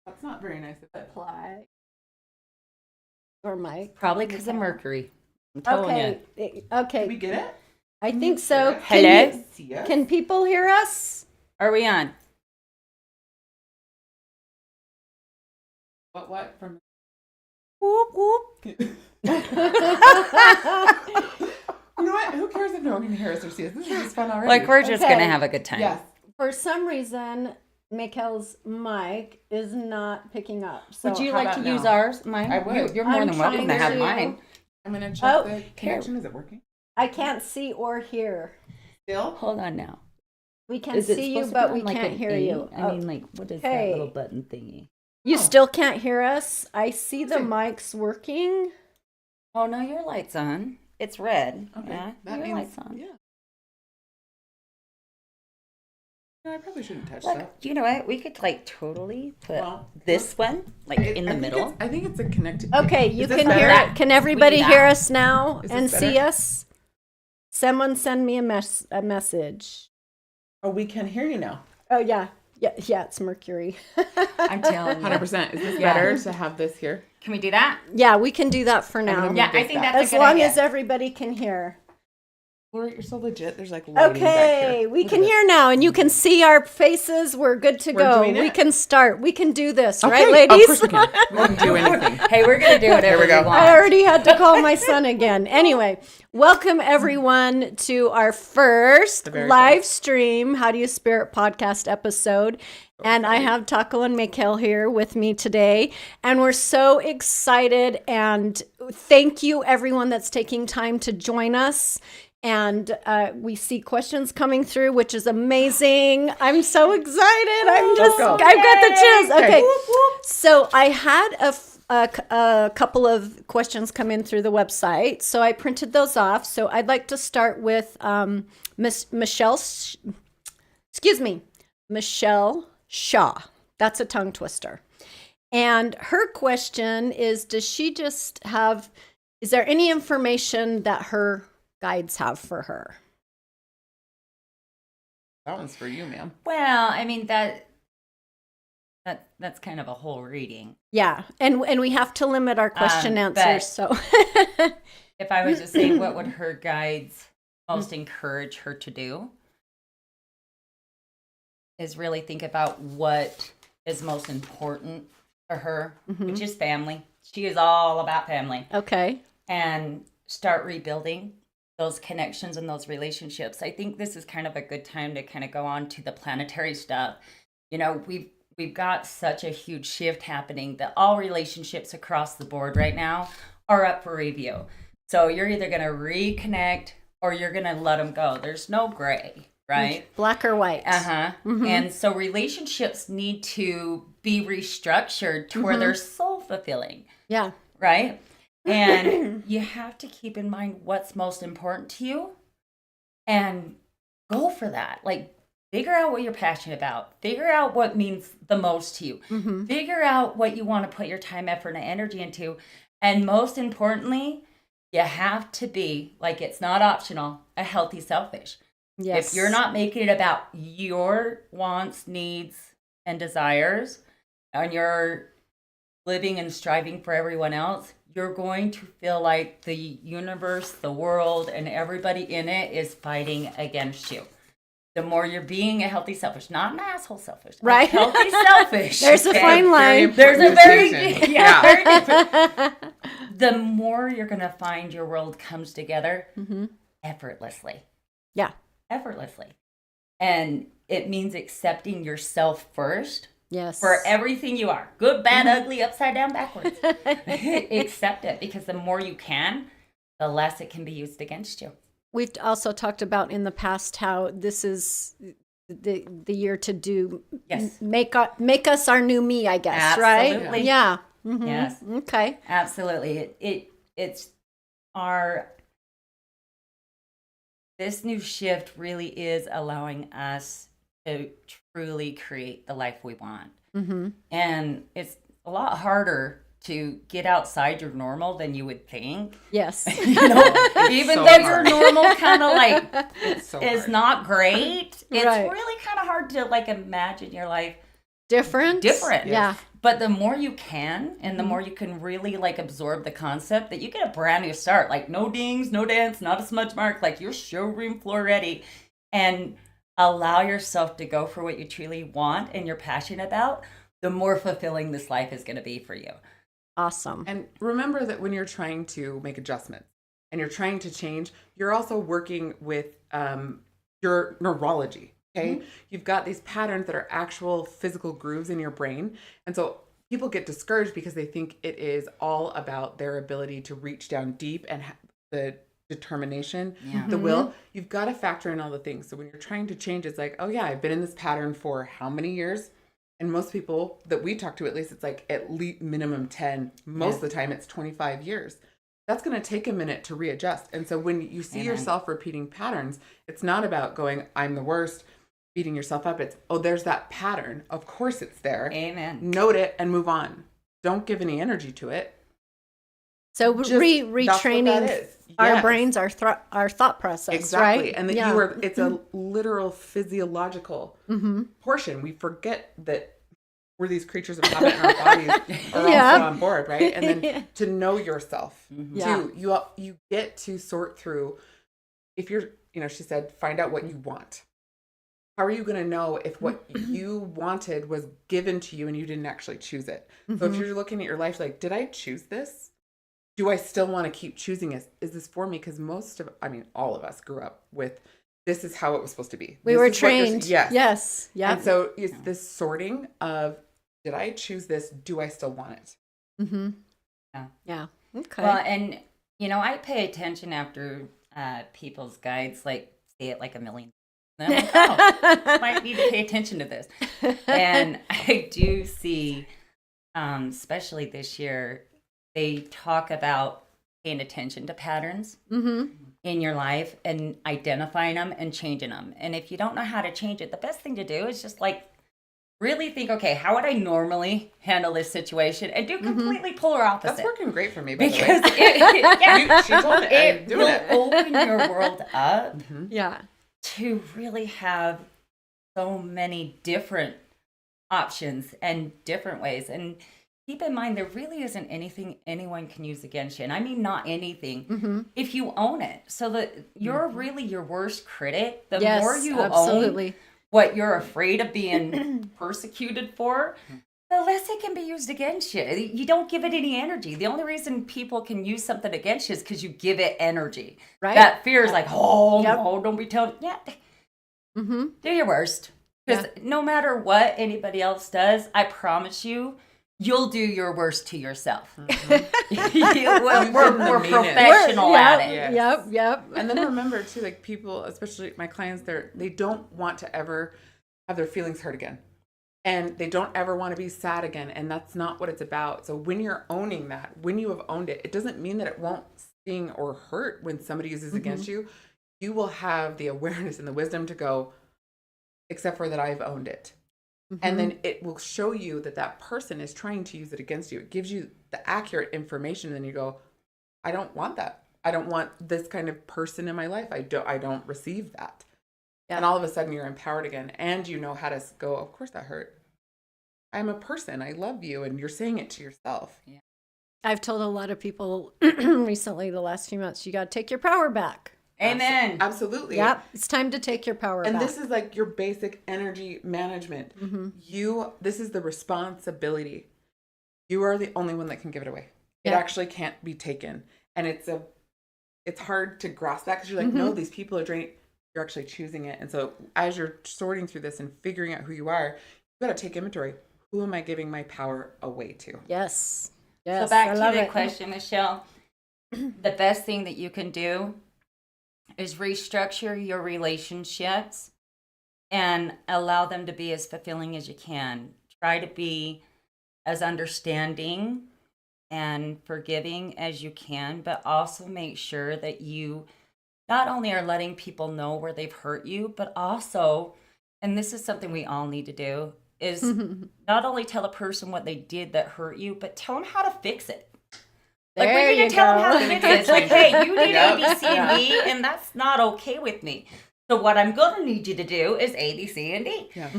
That's not very nice of it. Apply. Or Mike. Probably because of Mercury. I'm telling you. Okay. Did we get it? I think so. Hello? Can people hear us? Are we on? What? From Whoop, whoop. You know what? Who cares if no one can hear us or see us? This is just fun already. Like, we're just Okay. going to have a good time. Yes. For some reason, Meikel's mic is not picking up. So Would you how like to about use now? ours? Mine? I would. You're more I'm than welcome to trying have to- mine. I'm gonna check the here. connection. Is it working? I can't see or hear. Still? Hold on now. We can Is it see you, supposed to but be we on, like, can't an hear A? you. I mean, like, what is that Okay. little button thingy? You Oh. still can't hear us? I see the mic's working. Oh, no, your light's on. It's red. Okay. Yeah, That your means, light's on. yeah. No, I probably shouldn't touch Look, that. you know what? We could, like, totally put Well, this one, like, in the middle. I think it's a connected. Okay, you Is this can better? hear it. Can everybody We do hear that. us now Is and this see better? us? Someone send me a message. Oh, we can hear you now. Oh, yeah. Yeah, it's Mercury. I'm telling you. 100%. Is this Yeah. better to have this here? Can we do that? Yeah, we can do that for gonna now. move Yeah, I this think back. that's As a good long idea. as everybody can hear. Laura, you're so legit. There's like lighting back Okay, here. we Look can at hear now, and you can see our faces. We're good to We're go. doing We it? can start. We can do this, Okay, right, ladies? Of course we can. We can do anything. Hey, we're going to do whatever we go. we want. I already had to call my son again. Anyway, welcome everyone to our first The very live first. stream How Do You Spirit podcast episode. And I have Taco and Meikel here with me today. And we're so excited. And thank you, everyone that's taking time to join us. And we see questions coming through, which is amazing. I'm so excited. I've got the chills. Okay. So I had a couple of questions come in through the website. So I printed those off. So I'd like to start with Michelle Shaw. That's a tongue twister. And her question is, is there any information that her guides have for her? That one's for you, ma'am. Well, I mean, that's kind of a whole reading. Yeah. And we have to limit our question answers. So If I was to say, what would her guides most encourage her to do? Is really think about what is most important for her, which is family. She is all about family. Okay. And start rebuilding those connections and those relationships. I think this is kind of a good time to kind of go on to the planetary stuff. You know, we've got such a huge shift happening that all relationships across the board right now are up for review. So you're either going to reconnect or you're going to let them go. There's no gray, right? Black or white. And so relationships need to be restructured to where they're soul fulfilling. Yeah. Right? And you have to keep in mind what's most important to you and go for that. Like, figure out what you're passionate about. Figure out what means the most to you. Figure out what you want to put your time, effort, and energy into. And most importantly, you have to be, like, it's not optional, a healthy selfish. Yes. If you're not making it about your wants, needs, and desires, and you're living and striving for everyone else, you're going to feel like the universe, the world, and everybody in it is fighting against you. The more you're being a healthy selfish, not an asshole selfish, Right. A healthy selfish. There's a fine line. There's a very, distinction. very different. The more you're going to find your world comes together effortlessly. Yeah. Effortlessly. And it means accepting yourself first. Yes. For everything you are. Good, bad, ugly, upside down, backwards. Accept it, because the more you can, the less it can be used against you. We've also talked about in the past how this is the year to do make us our new me, I guess, Absolutely. right? Yeah. Mhm. Yes. Okay. Absolutely. It's our this new shift really is allowing us to truly create the life we want. And it's a lot harder to get outside your normal than you would think. Yes. You know, even so though your hard. normal kind of like It's so is hard. not great, it's Right. really kind of hard to like imagine your life Different. different. Yeah. But the more you can, and the more you can really like absorb the concept, that you get a brand new start. Like no dings, no dents, not a smudge mark, like you're showroom floor ready. And allow yourself to go for what you truly want and you're passionate about, the more fulfilling this life is going to be for you. Awesome. And remember that when you're trying to make adjustments and you're trying to change, you're also working with your neurology. Okay. You've got these patterns that are actual physical grooves in your brain. And so people get discouraged because they think it is all about their ability to reach down deep and the determination, the will. You've got to factor in all the things. So when you're trying to change, it's like, oh yeah, I've been in this pattern for how many years? And most people that we talk to, at least it's like at least minimum 10. Most of the time it's 25 years. That's going to take a minute to readjust. And so when you see yourself repeating patterns, it's not about going, I'm the worst, beating yourself up. It's, oh, there's that pattern. Of course it's there. Amen. Note it and move on. Don't give any energy to it. So retraining our Yes. brains, our thought process, Exactly. right? And that it's a literal physiological portion. We forget that we're these creatures of habit and our bodies are also on board, right? And then to know yourself too, you get to sort through, if you're, she said, find out what you want. How are you going to know if what you wanted was given to you and you didn't actually choose it? So if you're looking at your life, like, did I choose this? Do I still want to keep choosing it? Is this for me? Because all of us grew up with, this is how it was supposed to be. We were trained. Yes. Yeah. And so it's this sorting of, did I choose this? Do I still want it? Mm-hmm. Yeah. Okay. Well, and, I pay attention after people's guides, like, say it like a million. And I'm like, oh, might need to pay attention to this. And I do see, especially this year, they talk about paying attention to patterns in your life and identifying them and changing them. And if you don't know how to change it, the best thing to do is just like really think, okay, how would I normally handle this situation? And do completely polar opposite. That's working great for me, by because the way. She told me it will open your world up to really have so many different options and different ways. And keep in mind, there really isn't anything anyone can use against you. And I mean, not anything, if you own it. So that you're really your worst critic. The more you own what you're afraid of being persecuted for, the less it can be used against you. You don't give it any energy. The only reason people can use something against you is because you give it energy. Right. That fear is like, no, don't be telling. Yeah. Do your worst. Because no matter what anybody else does, I promise you, you'll do your worst to yourself. We're professional at it. Yep. And then remember too, like people, especially my clients, they don't want to ever have their feelings hurt again. And they don't ever want to be sad again. And that's not what it's about. So when you're owning that, when you have owned it, it doesn't mean that it won't sting or hurt when somebody uses against you. You will have the awareness and the wisdom to go, except for that I've owned it. And then it will show you that that person is trying to use it against you. It gives you the accurate information. And then you go, I don't want that. I don't want this kind of person in my life. I don't receive that. Yeah. And all of a sudden you're empowered again. And you know how to go, of course that hurt. I'm a person. I love you. And you're saying it to yourself. Yeah. I've told a lot of people recently, the last few months, you got to take your power back. Amen. Absolutely. Yep. It's time to take your power back. And this is like your basic energy management. This is the responsibility. You are the only one that can give it away. It actually can't be taken. And it's hard to grasp that because you're like, no, these people are draining. You're actually choosing it. And so as you're sorting through this and figuring out who you are, you got to take inventory. Who am I giving my power away to? Yes. So back to the question, Michelle, the best thing that you can do is restructure your relationships and allow them to be as fulfilling as you can. Try to be as understanding and forgiving as you can, but also make sure that you not only are letting people know where they've hurt you, but also, and this is something we all need to do, is not only tell a person what they did that hurt you, but tell them how to fix it. Like, we need to tell them how to fix it. It's like, hey, you did A, B, C, and D, and that's not okay with me. So what I'm going to need you to do is A, B, C, and D. Yeah.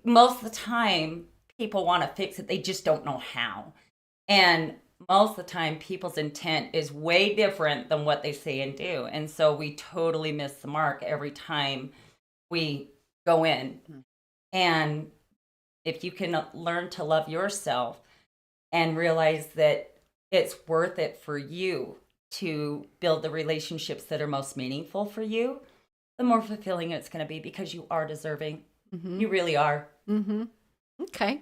Most of the time, people want to fix it. They just don't know how. And most of the time, people's intent is way different than what they say and do. And so we totally miss the mark every time we go in. And if you can learn to love yourself and realize that it's worth it for you to build the relationships that are most meaningful for you, the more fulfilling it's going to be, because you are deserving. You really are. Okay,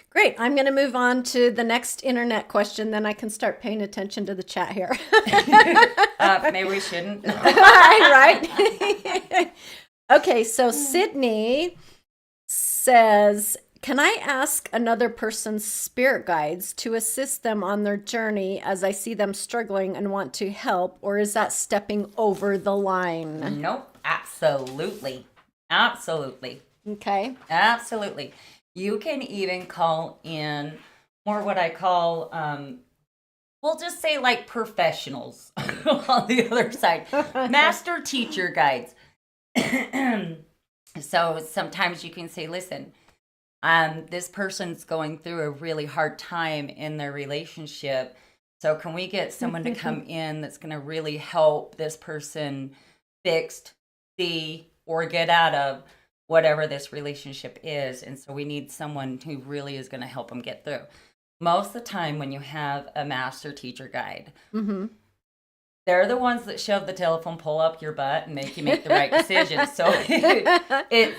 great. I'm going to move on to the next internet question. Then I can start paying attention to the chat here. Maybe we shouldn't. right. Okay, so Sydney says, can I ask another person's spirit guides to assist them on their journey as I see them struggling and want to help, or is that stepping over the line? Nope, absolutely. Absolutely. Okay. Absolutely. You can even call in more what I call, we'll just say like professionals on the other side, master teacher guides. So sometimes you can say, listen, this person's going through a really hard time in their relationship. So can we get someone to come in that's going to really help this person fix, see, or get out of whatever this relationship is? And so we need someone who really is going to help them get through. Most of the time when you have a master teacher guide, they're the ones that shove the telephone pole up your butt and make you make the right decision. So it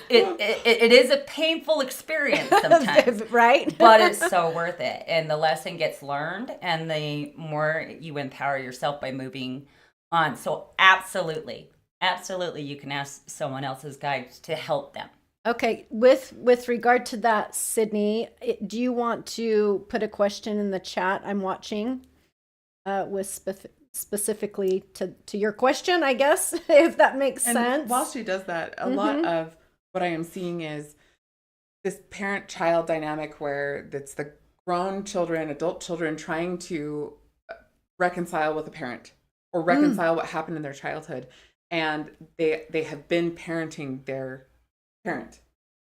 is a painful experience sometimes, right? but it's so worth it. And the lesson gets learned, and the more you empower yourself by moving on. So absolutely, you can ask someone else's guides to help them. Okay, with regard to that, Sydney, do you want to put a question in the chat? I'm watching with specifically to your question, I guess, if that makes sense. While she does that, a lot of what I am seeing is this parent-child dynamic where it's the grown children, adult children trying to reconcile with a parent or reconcile what happened in their childhood. And they have been parenting their parent.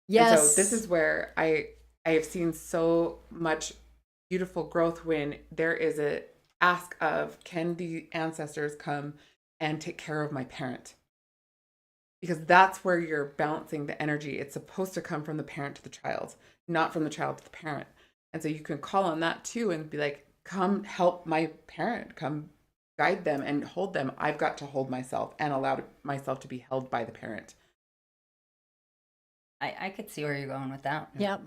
Yes. And so this is where I have seen so much beautiful growth when there is a ask of, can the ancestors come and take care of my parent? Because that's where you're balancing the energy. It's supposed to come from the parent to the child, not from the child to the parent. And so you can call on that too and be like, come help my parent, come guide them and hold them. I've got to hold myself and allow myself to be held by the parent. I could see where you're going with that. Yep.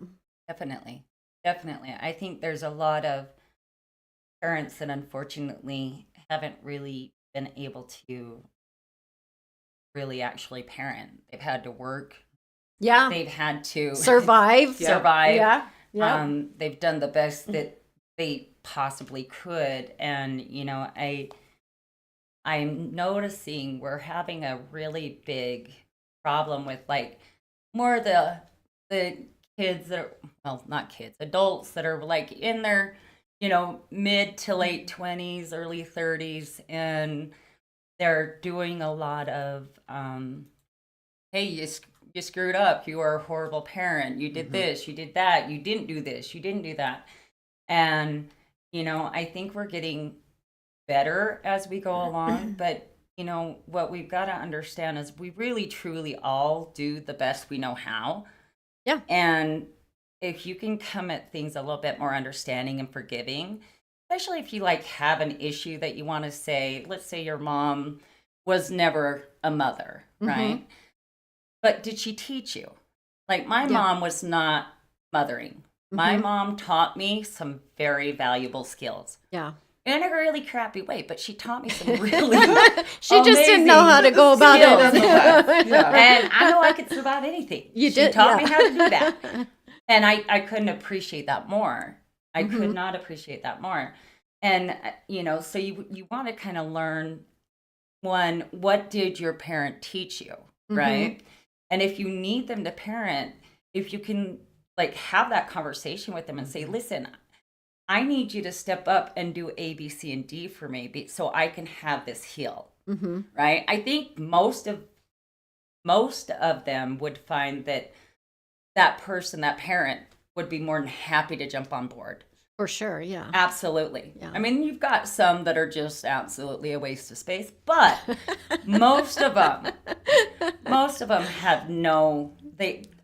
Definitely. I think there's a lot of parents that unfortunately haven't really been able to really actually parent. They've had to work. Yeah. They've had to survive. survive. Yeah. They've done the best that they possibly could. And, I'm noticing we're having a really big problem with like more of the kids that are, well, not kids, adults that are like in their, mid to late 20s, early 30s, and they're doing a lot of, hey, you screwed up. You are a horrible parent. You did this, you did that. You didn't do this, you didn't do that. And, I think we're getting better as we go along, but what we've got to understand is we really truly all do the best we know how. Yeah. And if you can come at things a little bit more understanding and forgiving, especially if you like have an issue that you want to say, let's say your mom was never a mother, right? But did she teach you? Like my mom was not mothering. My mom taught me some very valuable skills. Yeah. In a really crappy way, but she taught me some really She just didn't know how to go about it. And I know I could survive anything. She taught me how to do that. And I couldn't appreciate that more. I could not appreciate that more. And, so you want to kind of learn, one, what did your parent teach you, right? And if you need them to parent, if you can like have that conversation with them and say, listen, I need you to step up and do A, B, C, and D for me so I can have this heal, right? I think most of them would find that person, that parent, would be more than happy to jump on board. For sure, yeah. Absolutely. Yeah. I mean, you've got some that are just absolutely a waste of space, but most of them have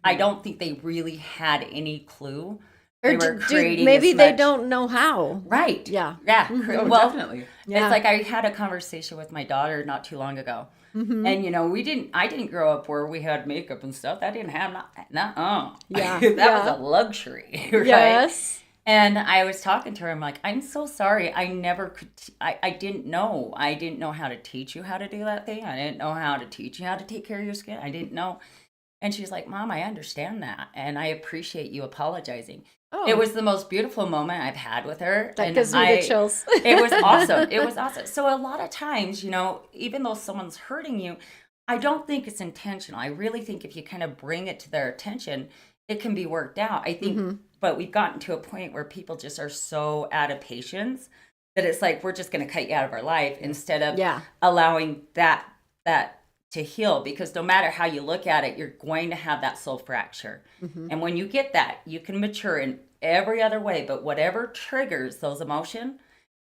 I don't think they really had any clue Or they were creating maybe this they much. don't know how. Right. Yeah. Yeah. Oh, Well, definitely. Yeah. it's like I had a conversation with my daughter not too long ago. And I didn't grow up where we had makeup and stuff. That didn't have Yeah. that was a luxury, right? Yes. And I was talking to her. I'm like, I'm so sorry. I never could. I didn't know. I didn't know how to teach you how to do that thing. I didn't know how to teach you how to take care of your skin. I didn't know. And she's like, Mom, I understand that, and I appreciate you apologizing. Oh, It was the most beautiful moment I've had with her. that and gives me the chills. It was awesome. It was awesome. So a lot of times, even though someone's hurting you, I don't think it's intentional. I really think if you kind of bring it to their attention, it can be worked out. I think, but we've gotten to a point where people just are so out of patience that it's like, we're just going to cut you out of our life instead of allowing that to heal, because no matter how you look at it, you're going to have that soul fracture. And when you get that, you can mature in every other way, but whatever triggers those emotions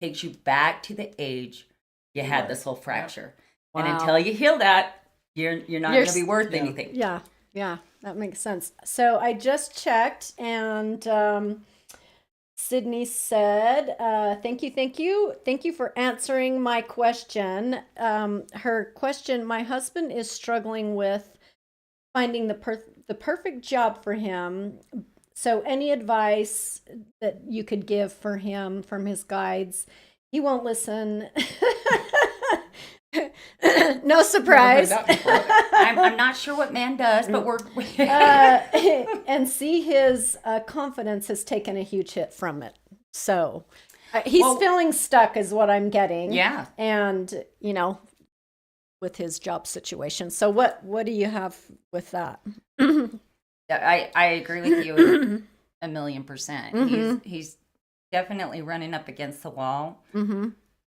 takes you back to the age you had the soul fracture. Wow. And until you heal that, you're not going to be worth anything. Yeah, that makes sense. So I just checked, and Sydney said, thank you for answering my question. Her question: my husband is struggling with finding the perfect job for him. So any advice that you could give for him from his guides? He won't listen. No surprise. I'm not sure what man does, but we're and see, his confidence has taken a huge hit from it. So he's feeling stuck is what I'm getting. Yeah. And, with his job situation. So what do you have with that? I agree with you 1,000,000%. He's definitely running up against the wall.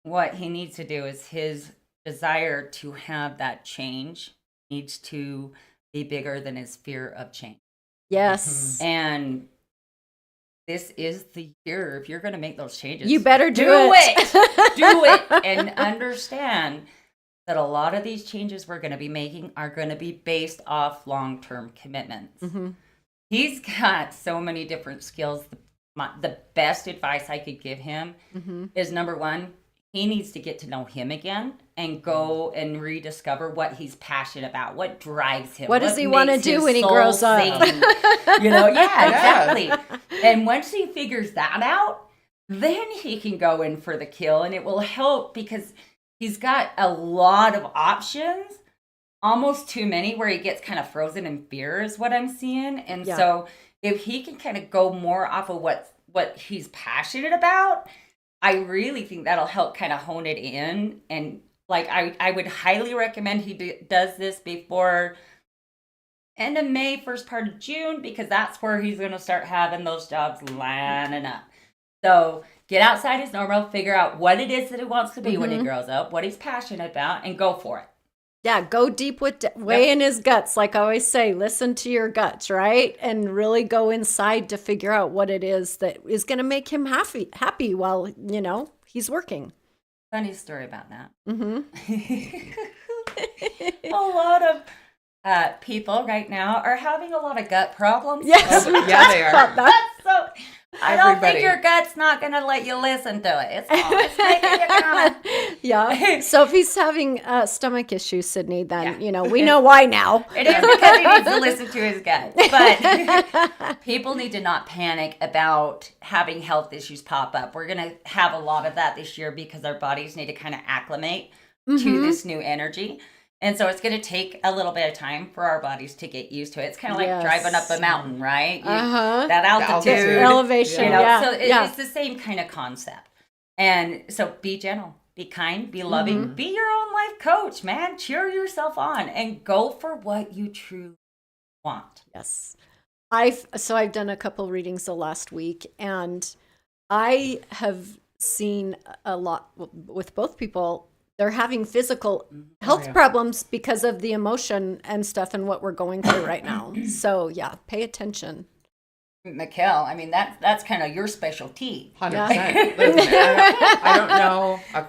What he needs to do is his desire to have that change needs to be bigger than his fear of change. Yes. And this is the year. If you're going to make those changes, you better do it. Do it. And understand that a lot of these changes we're going to be making are going to be based off long-term commitments. He's got so many different skills. The best advice I could give him is, number one, he needs to get to know him again and go and rediscover what he's passionate about, what drives him. What does he want to makes do his when he soul grows up? sing. Exactly. And once he figures that out, then he can go in for the kill, and it will help because he's got a lot of options, almost too many, where he gets kind of frozen in fear is what I'm seeing. And so if he can kind of go more off of what he's passionate about, I really think that'll help kind of hone it in. And like, I would highly recommend he does this before end of May, first part of June, because that's where he's going to start having those jobs lining up. So get outside his normal, figure out what it is that he wants to be when he grows up, what he's passionate about, and go for it. Yeah, go deep with way in his guts. Like I always say, listen to your guts, right? And really go inside to figure out what it is that is going to make him happy while, he's working. Funny story about that. A lot of people right now are having a lot of gut problems. Yes. Yeah, they are. That's so... I don't think your gut's not going to let you listen to it. It's making you kind of... Yeah. So if he's having stomach issues, Sydney, then, we know why now. It is because he needs to listen to his gut. But people need to not panic about having health issues pop up. We're going to have a lot of that this year because our bodies need to kind of acclimate to this new energy. And so it's going to take a little bit of time for our bodies to get used to it. It's kind of like driving up a mountain, right? That altitude. Elevation, So it's the same kind of concept. And so be gentle, be kind, be loving, be your own life coach, man. Cheer yourself on and go for what you truly want. Yes. I've done a couple readings the last week, and I have seen a lot with both people. They're having physical health problems because of the emotion and stuff and what we're going through right now. So pay attention. Meikel, I mean, that's kind of your specialty. 100%. Listen, I don't know a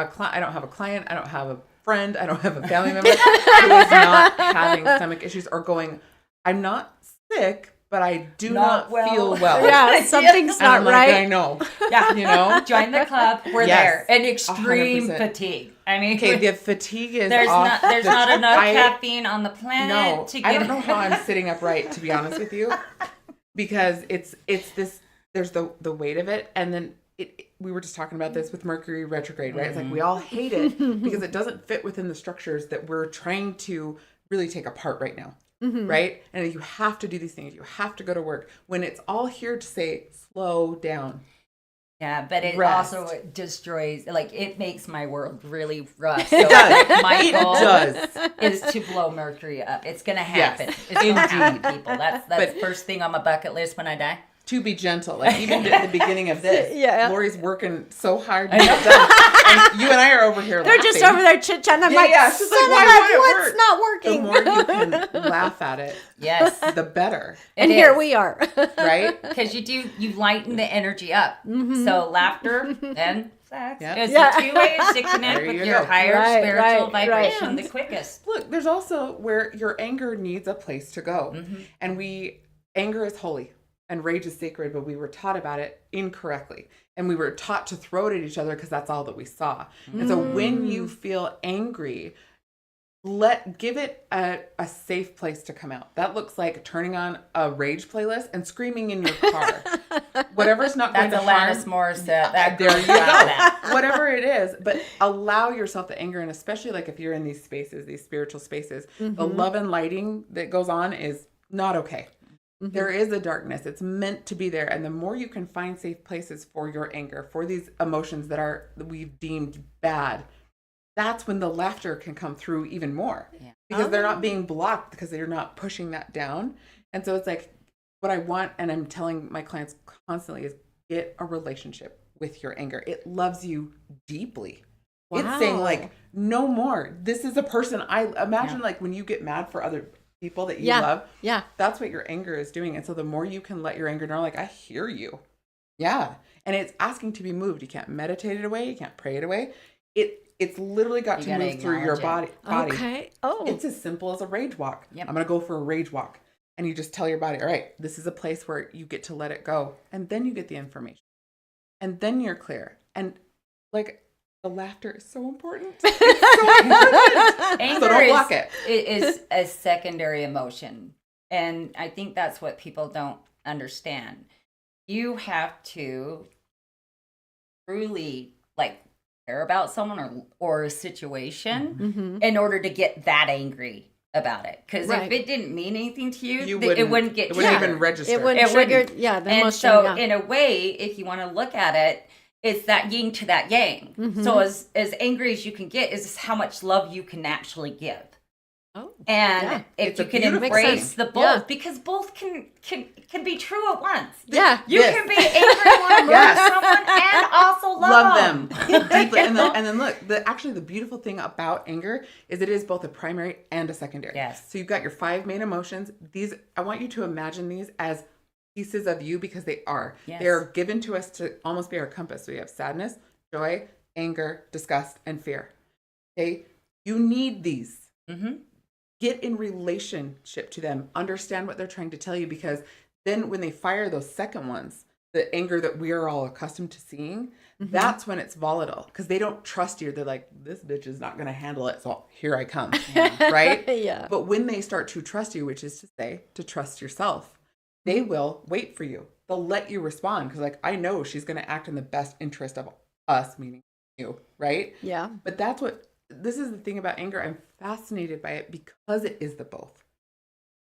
client. I don't have a client. I don't have a friend. I don't have a family member who is not having stomach issues or going, I'm not sick, but I do not feel well. Yeah, something's And not I'm like, right. I know. Yeah. You know? Join the club. We're Yes, there. And extreme 100%. fatigue. I mean, Okay, the fatigue is there's off. not enough caffeine on the No, planet to get I don't know how I'm sitting upright, to be honest with you, because it's this. There's the weight of it, and then we were just talking about this with Mercury retrograde, right? It's like we all hate it because it doesn't fit within the structures that we're trying to really take apart right now, right? And you have to do these things. You have to go to work when it's all here to say slow down. Yeah, but it Rest. also destroys, like, it makes my world really rough. So It does. my It goal does. is to blow Mercury up. It's going to Yes, happen. It's going to happen, indeed. people. That's But- first thing on my bucket list when I die. To be gentle, like even at the beginning of this, Yeah. Lori's working so hard to get done, and you and I are over here. They're just laughing. over there chit-chatting. I'm Yeah, like, yeah, she's son like, of why a, won't it what's work? not The working? more you can laugh at it, Yes. the better, And It here is. we are. right? Because you lighten the energy up. So laughter and sex Yeah. is Yeah. the two ways to connect There with you your go. higher Right, spiritual right, vibration right. the quickest. Look, there's also where your anger needs a place to go, and anger is holy and rage is sacred, but we were taught about it incorrectly, and we were taught to throw it at each other because that's all that we saw. And so when you feel angry, give it a safe place to come out. That looks like turning on a rage playlist and screaming in your car. Whatever's not going That's to harm. Alanis Morissette. That There girl you go. got that. Whatever it is, but allow yourself the anger, and especially like if you're in these spaces, these spiritual spaces, the love and lighting that goes on is not okay. There is a darkness. It's meant to be there. And the more you can find safe places for your anger, for these emotions that we've deemed bad, that's when the laughter can come through even more. Yeah. Because they're not being blocked, because they're not pushing that down. And so it's like what I want, and I'm telling my clients constantly, is get a relationship with your anger. It loves you deeply. Wow. It's saying like, no more. This is a person. I imagine like when you get mad for other people that you love, that's what your anger is doing. And so the more you can let your anger know, like, I hear you. Yeah. And it's asking to be moved. You can't meditate it away. You can't pray it away. It's literally got to move through your body. Okay. Oh. It's as simple as a rage walk. Yep. I'm going to go for a rage walk. And you just tell your body, all right, this is a place where you get to let it go. And then you get the information. And then you're clear. And like, the laughter is so important. It's so important. Anger So don't block it. is a secondary emotion. And I think that's what people don't understand. You have to truly like care about someone or a situation in order to get that angry about it. Because if it didn't mean anything to you, it wouldn't get It wouldn't triggered. even register. It wouldn't trigger, the And emotion. so in a way, if you want to look at it, it's that yin to that yang. So as angry as you can get is how much love you can actually give. Oh, And if It's you a can beautiful embrace thing. the both, because both can be true at once. Yeah. You Yes. can be angry when you Yes. someone and also love them. them deeply. And then look, the beautiful thing about anger is it is both a primary and a secondary. Yes. So you've got your 5 main emotions. I want you to imagine these as pieces of you, because they are. Yes. They are given to us to almost be our compass. So you have sadness, joy, anger, disgust, and fear. Okay? You need these. Get in relationship to them. Understand what they're trying to tell you, because then when they fire those second ones, the anger that we are all accustomed to seeing, that's when it's volatile, because they don't trust you. They're like, this bitch is not going to handle it, so here I come. Right? Yeah. But when they start to trust you, which is to say to trust yourself, they will wait for you. They'll let you respond, because like, I know she's going to act in the best interest of us, meaning you, right? Yeah. But this is the thing about anger. I'm fascinated by it because it is the both.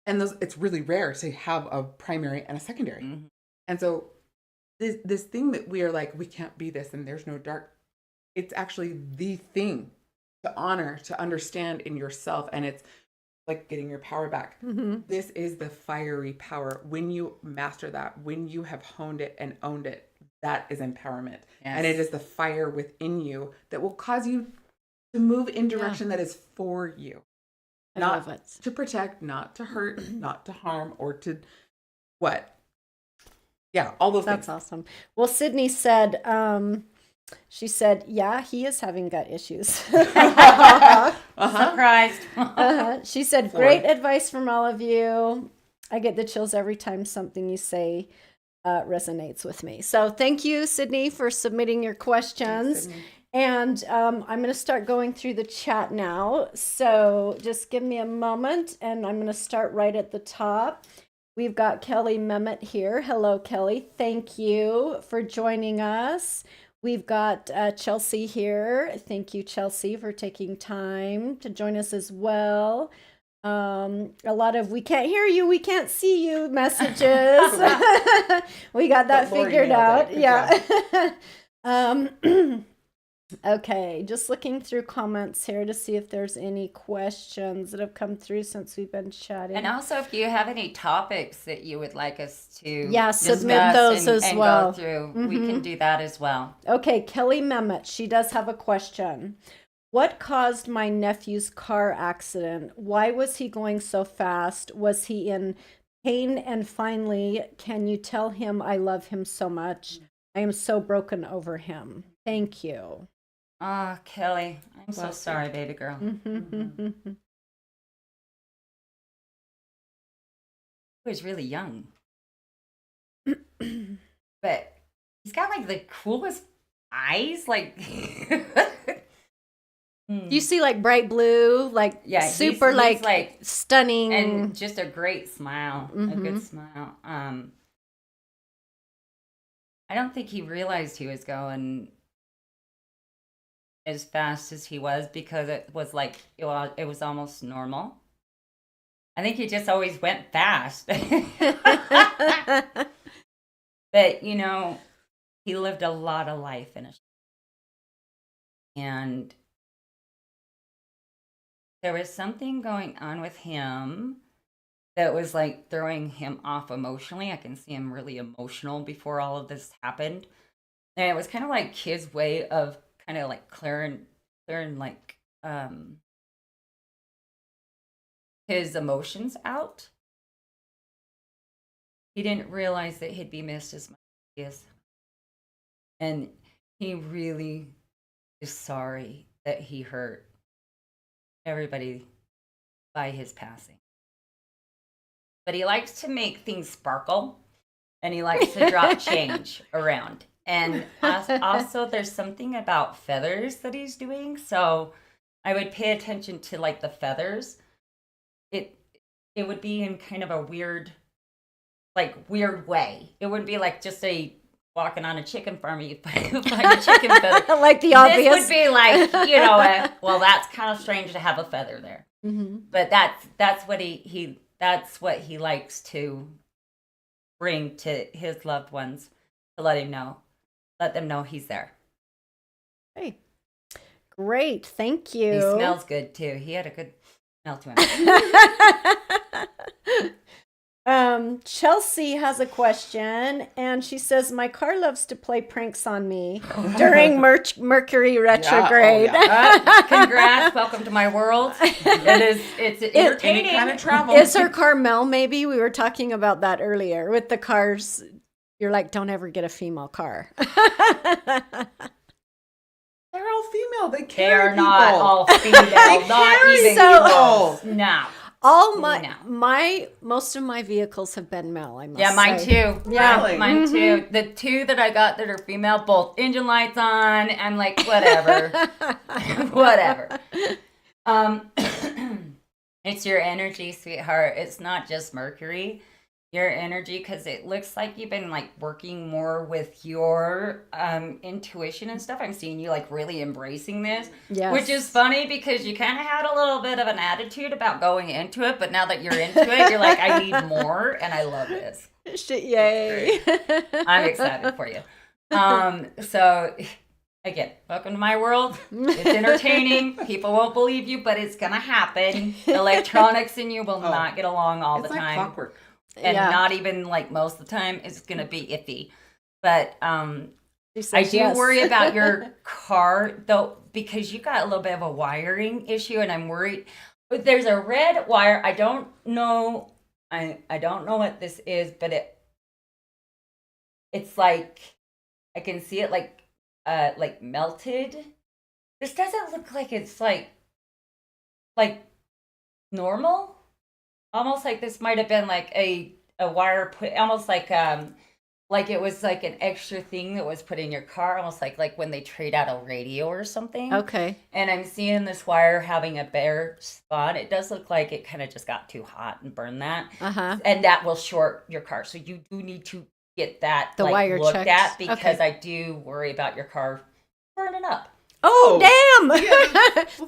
And it's really rare to have a primary and a secondary. And so this thing that we are like, we can't be this and there's no dark, it's actually the thing to honor, to understand in yourself. And it's like getting your power back. This is the fiery power. When you master that, when you have honed it and owned it, that is empowerment. And it is the fire within you that will cause you to move in direction that is for you. I Not love it. to protect, not to hurt, not to harm, or to Yeah, all those That's things. awesome. Well, Sydney said, she said, yeah, he is having gut issues. Surprised. She said, great advice from all of you. I get the chills every time something you say resonates with me. So thank you, Sydney, for submitting your questions. Thanks, Sydney. And I'm going to start going through the chat now. So just give me a moment, and I'm going to start right at the top. We've got Kelly Mehmet here. Hello, Kelly. Thank you for joining us. We've got Chelsea here. Thank you, Chelsea, for taking time to join us as well. A lot of "we can't hear you, we can't see you" messages. We got that figured out. Yeah. Okay, just looking through comments here to see if there's any questions that have come through since we've been chatting. And also, if you have any topics that you would like us to submit those as well. Go through, we can do that as well. Okay, Kelly Mehmet, she does have a question. What caused my nephew's car accident? Why was he going so fast? Was he in pain? And finally, can you tell him I love him so much? I am so broken over him. Thank you. Ah, Kelly, I'm so sorry, baby girl. He was really young. But he's got like the coolest eyes, like You see like bright blue, like super he's like stunning, and just a great smile, a good smile. I don't think he realized he was going as fast as he was, because it was like it was almost normal. I think he just always went fast. But you know, he lived a lot of life and there was something going on with him that was like throwing him off emotionally. I can see him really emotional before all of this happened. And it was kind of like his way of kind of like clearing like his emotions out. He didn't realize that he'd be missed as much as he is. And he really is sorry that he hurt everybody by his passing. But he likes to make things sparkle, and he likes to drop change around. And also, there's something about feathers that he's doing. So I would pay attention to like the feathers. It would be in kind of a weird way. It wouldn't be like just a walking on a chicken farm, you find a chicken feather. Like the obvious. This would be like, you know, well, that's kind of strange to have a feather there. But that's what he likes to bring to his loved ones, to let them know he's there. Hey, great, thank you. He smells good too. He had a good smell to him. Chelsea has a question, and she says, my car loves to play pranks on me during Mercury retrograde. Congrats, welcome to my world. It's entertaining. Any kind of travel. Is her car Mel, maybe? We were talking about that earlier with the cars. You're like, don't ever get a female car. They're all female. They are not all female. Not even close. No. Most of my vehicles have been male, I must say. Mine too. Yeah, really? Mine too. The two that I got that are female, both engine lights on. I'm like, whatever. Whatever. It's your energy, sweetheart. It's not just Mercury. Your energy, because it looks like you've been like working more with your intuition and stuff. I'm seeing you like really embracing this, which is funny because you kind of had a little bit of an attitude about going into it, but now that you're into it, you're like, I need more, and I love this. Yay! I'm excited for you. So again, welcome to my world. It's entertaining. People won't believe you, but it's gonna happen. Electronics and you will not get along all the time. It's like clockwork. And not even like most of the time, it's going to be iffy. But I do worry about your car, though, because you got a little bit of a wiring issue, and I'm worried. But there's a red wire. I don't know. I don't know what this is, but it's like I can see it like melted. This doesn't look like it's like normal. Almost like this might have been like a wire put, almost like it was like an extra thing that was put in your car, almost like when they trade out a radio or something. Okay. And I'm seeing this wire having a bare spot. It does look like it kind of just got too hot and burned that. Uh-huh. And that will short your car. So you do need to get that The wire looked checked. at, because Okay. I do worry about your car burning up. Oh, damn!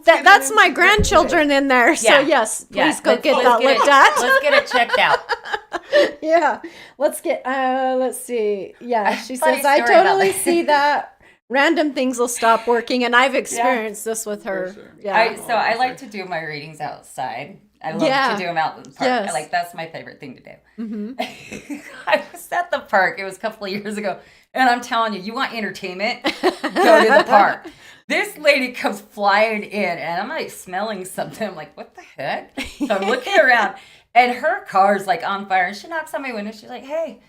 get That's it my into grandchildren in there. So Yeah. yes, Yeah, please go let's- get let's that get looked it- at. Let's get it checked out. Yeah, let's see. Yeah, she Funny says I story about totally that. see that. Random things will stop working, and I've experienced this with her. sure. Yeah. So I like to do my readings outside. I love Yeah. to do them out in the park. Yes. That's my favorite thing to do. Mm-hmm. I was at the park. It was a couple of years ago. And I'm telling you, you want entertainment? Go to the park. This lady comes flying in, and I'm like smelling something. I'm like, what the heck? So I'm looking around, and her car's like on fire. And she knocks on my window. She's like, hey,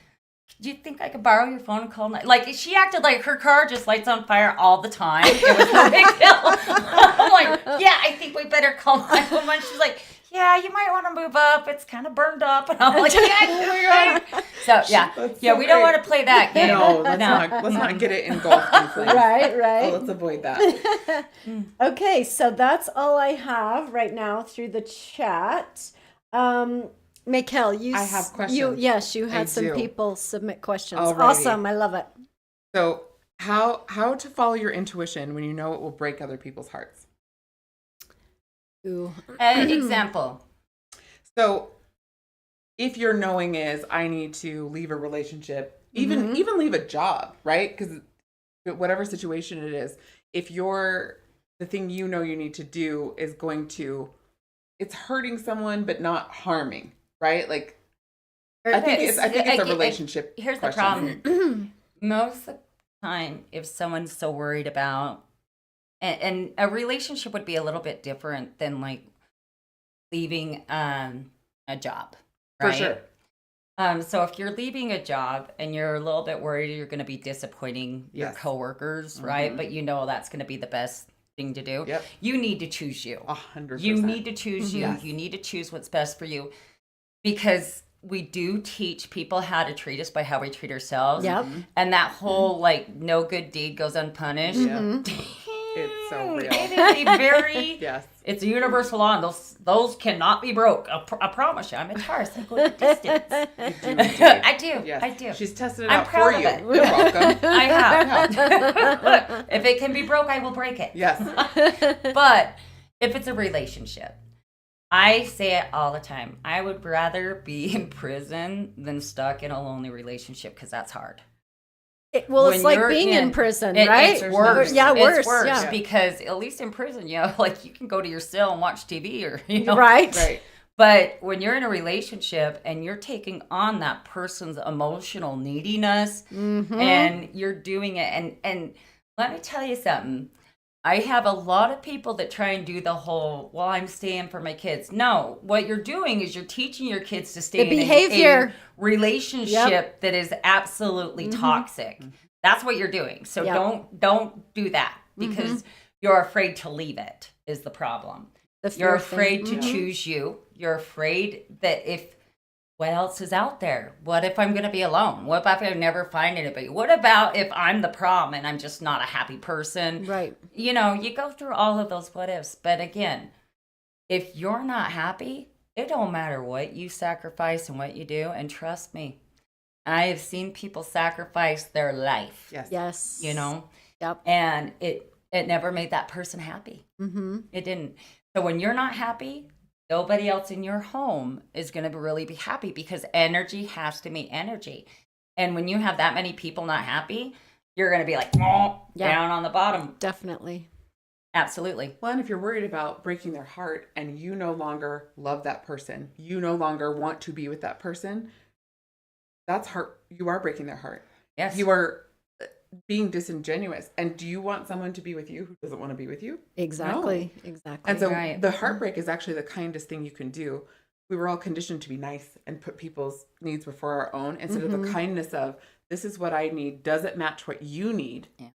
do you think I could borrow your phone and call? Like, she acted like her car just lights on fire all the time. It was no big deal. I'm like, yeah, I think we better call 911. She's like, yeah, you might want to move up. It's kind of burned up. And I'm like, yeah. So, yeah. That's Yeah, so we don't great. want to play that game. No, let's not get it engulfed in flames. Right, Oh, right. let's avoid that. Okay, so that's all I have right now through the chat. Meikel, I have questions. You had I some do. people submit questions. Alrighty. Awesome, I love it. So, how to follow your intuition when you know it will break other people's hearts? Ooh. Example. So, if your knowing is I need to leave a relationship, even leave a job, right? Because whatever situation it is, if the thing you know you need to do is it's hurting someone but not harming, right? Like I think it's a relationship. Here's question. the problem. Most of the time, if someone's so worried about, and a relationship would be a little bit different than like leaving a job, right? For sure. So if you're leaving a job and you're a little bit worried you're going to be disappointing your Yes. coworkers, right? But you know that's going to be the best thing to do. Yep. You need to choose you. 100%. You need to choose you. Yes. You need to choose what's best for you, because we do teach people how to treat us by how we treat ourselves. Yep. And that whole like no good deed goes unpunished. Yeah. It's so real. It is a very Yes. It's a universal law, and those cannot be broke. I promise you. I'm a Taurus. I go the distance. You do indeed. I do. Yes. I do. She's tested it I'm out for proud of you. it. You're welcome. I have. Look, if it can be broke, I will break it. Yes. But if it's a relationship, I say it all the time. I would rather be in prison than stuck in a lonely relationship, because that's hard. It's When like you're being in prison, It- right? It's worse. Yeah, worse. It's worse Yeah. because at least in prison, like you can go to your cell and watch TV, or Right. Right. But when you're in a relationship and you're taking on that person's emotional neediness, and you're doing it, and let me tell you something. I have a lot of people that try and do the whole, well, I'm staying for my kids. No, what you're doing is you're teaching your kids to stay The in behavior. a relationship that is absolutely toxic. That's what you're doing. So Yep. don't do that, because you're afraid to leave it is the problem. The You're fear thing. afraid to choose you. You're afraid that what else is out there? What if I'm going to be alone? What if I never find anybody? What about if I'm the problem and I'm just not a happy person? Right. You go through all of those what ifs. But again, if you're not happy, it don't matter what you sacrifice and what you do. And trust me, I have seen people sacrifice their life. Yes. Yes. Yep. And it never made that person happy. Mm-hmm. It didn't. So when you're not happy, nobody else in your home is going to really be happy, because energy has to meet energy. And when you have that many people not happy, you're going to be like, down on the bottom. Definitely. Absolutely. Well, and if you're worried about breaking their heart and you no longer love that person, you no longer want to be with that person, that's heart. You are breaking their heart. Yes. You are being disingenuous. And do you want someone to be with you who doesn't want to be with you? Exactly. Exactly. And so Right. the heartbreak is actually the kindest thing you can do. we were all conditioned to be nice and put people's needs before our own instead of the kindness of, this is what I need. Does it match what you need? Yeah.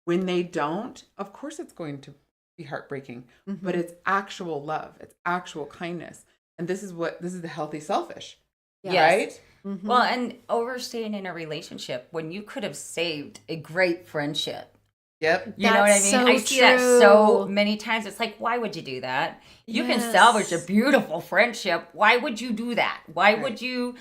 When they don't, of course it's going to be heartbreaking, but it's actual love. It's actual kindness. And this is the healthy selfish, right? Well, and overstaying in a relationship when you could have saved a great friendship. Yep. You know what I mean? So I see that so true. many times. It's like, why would you do that? You can Yes. salvage a beautiful friendship. Why would you do that? Why would you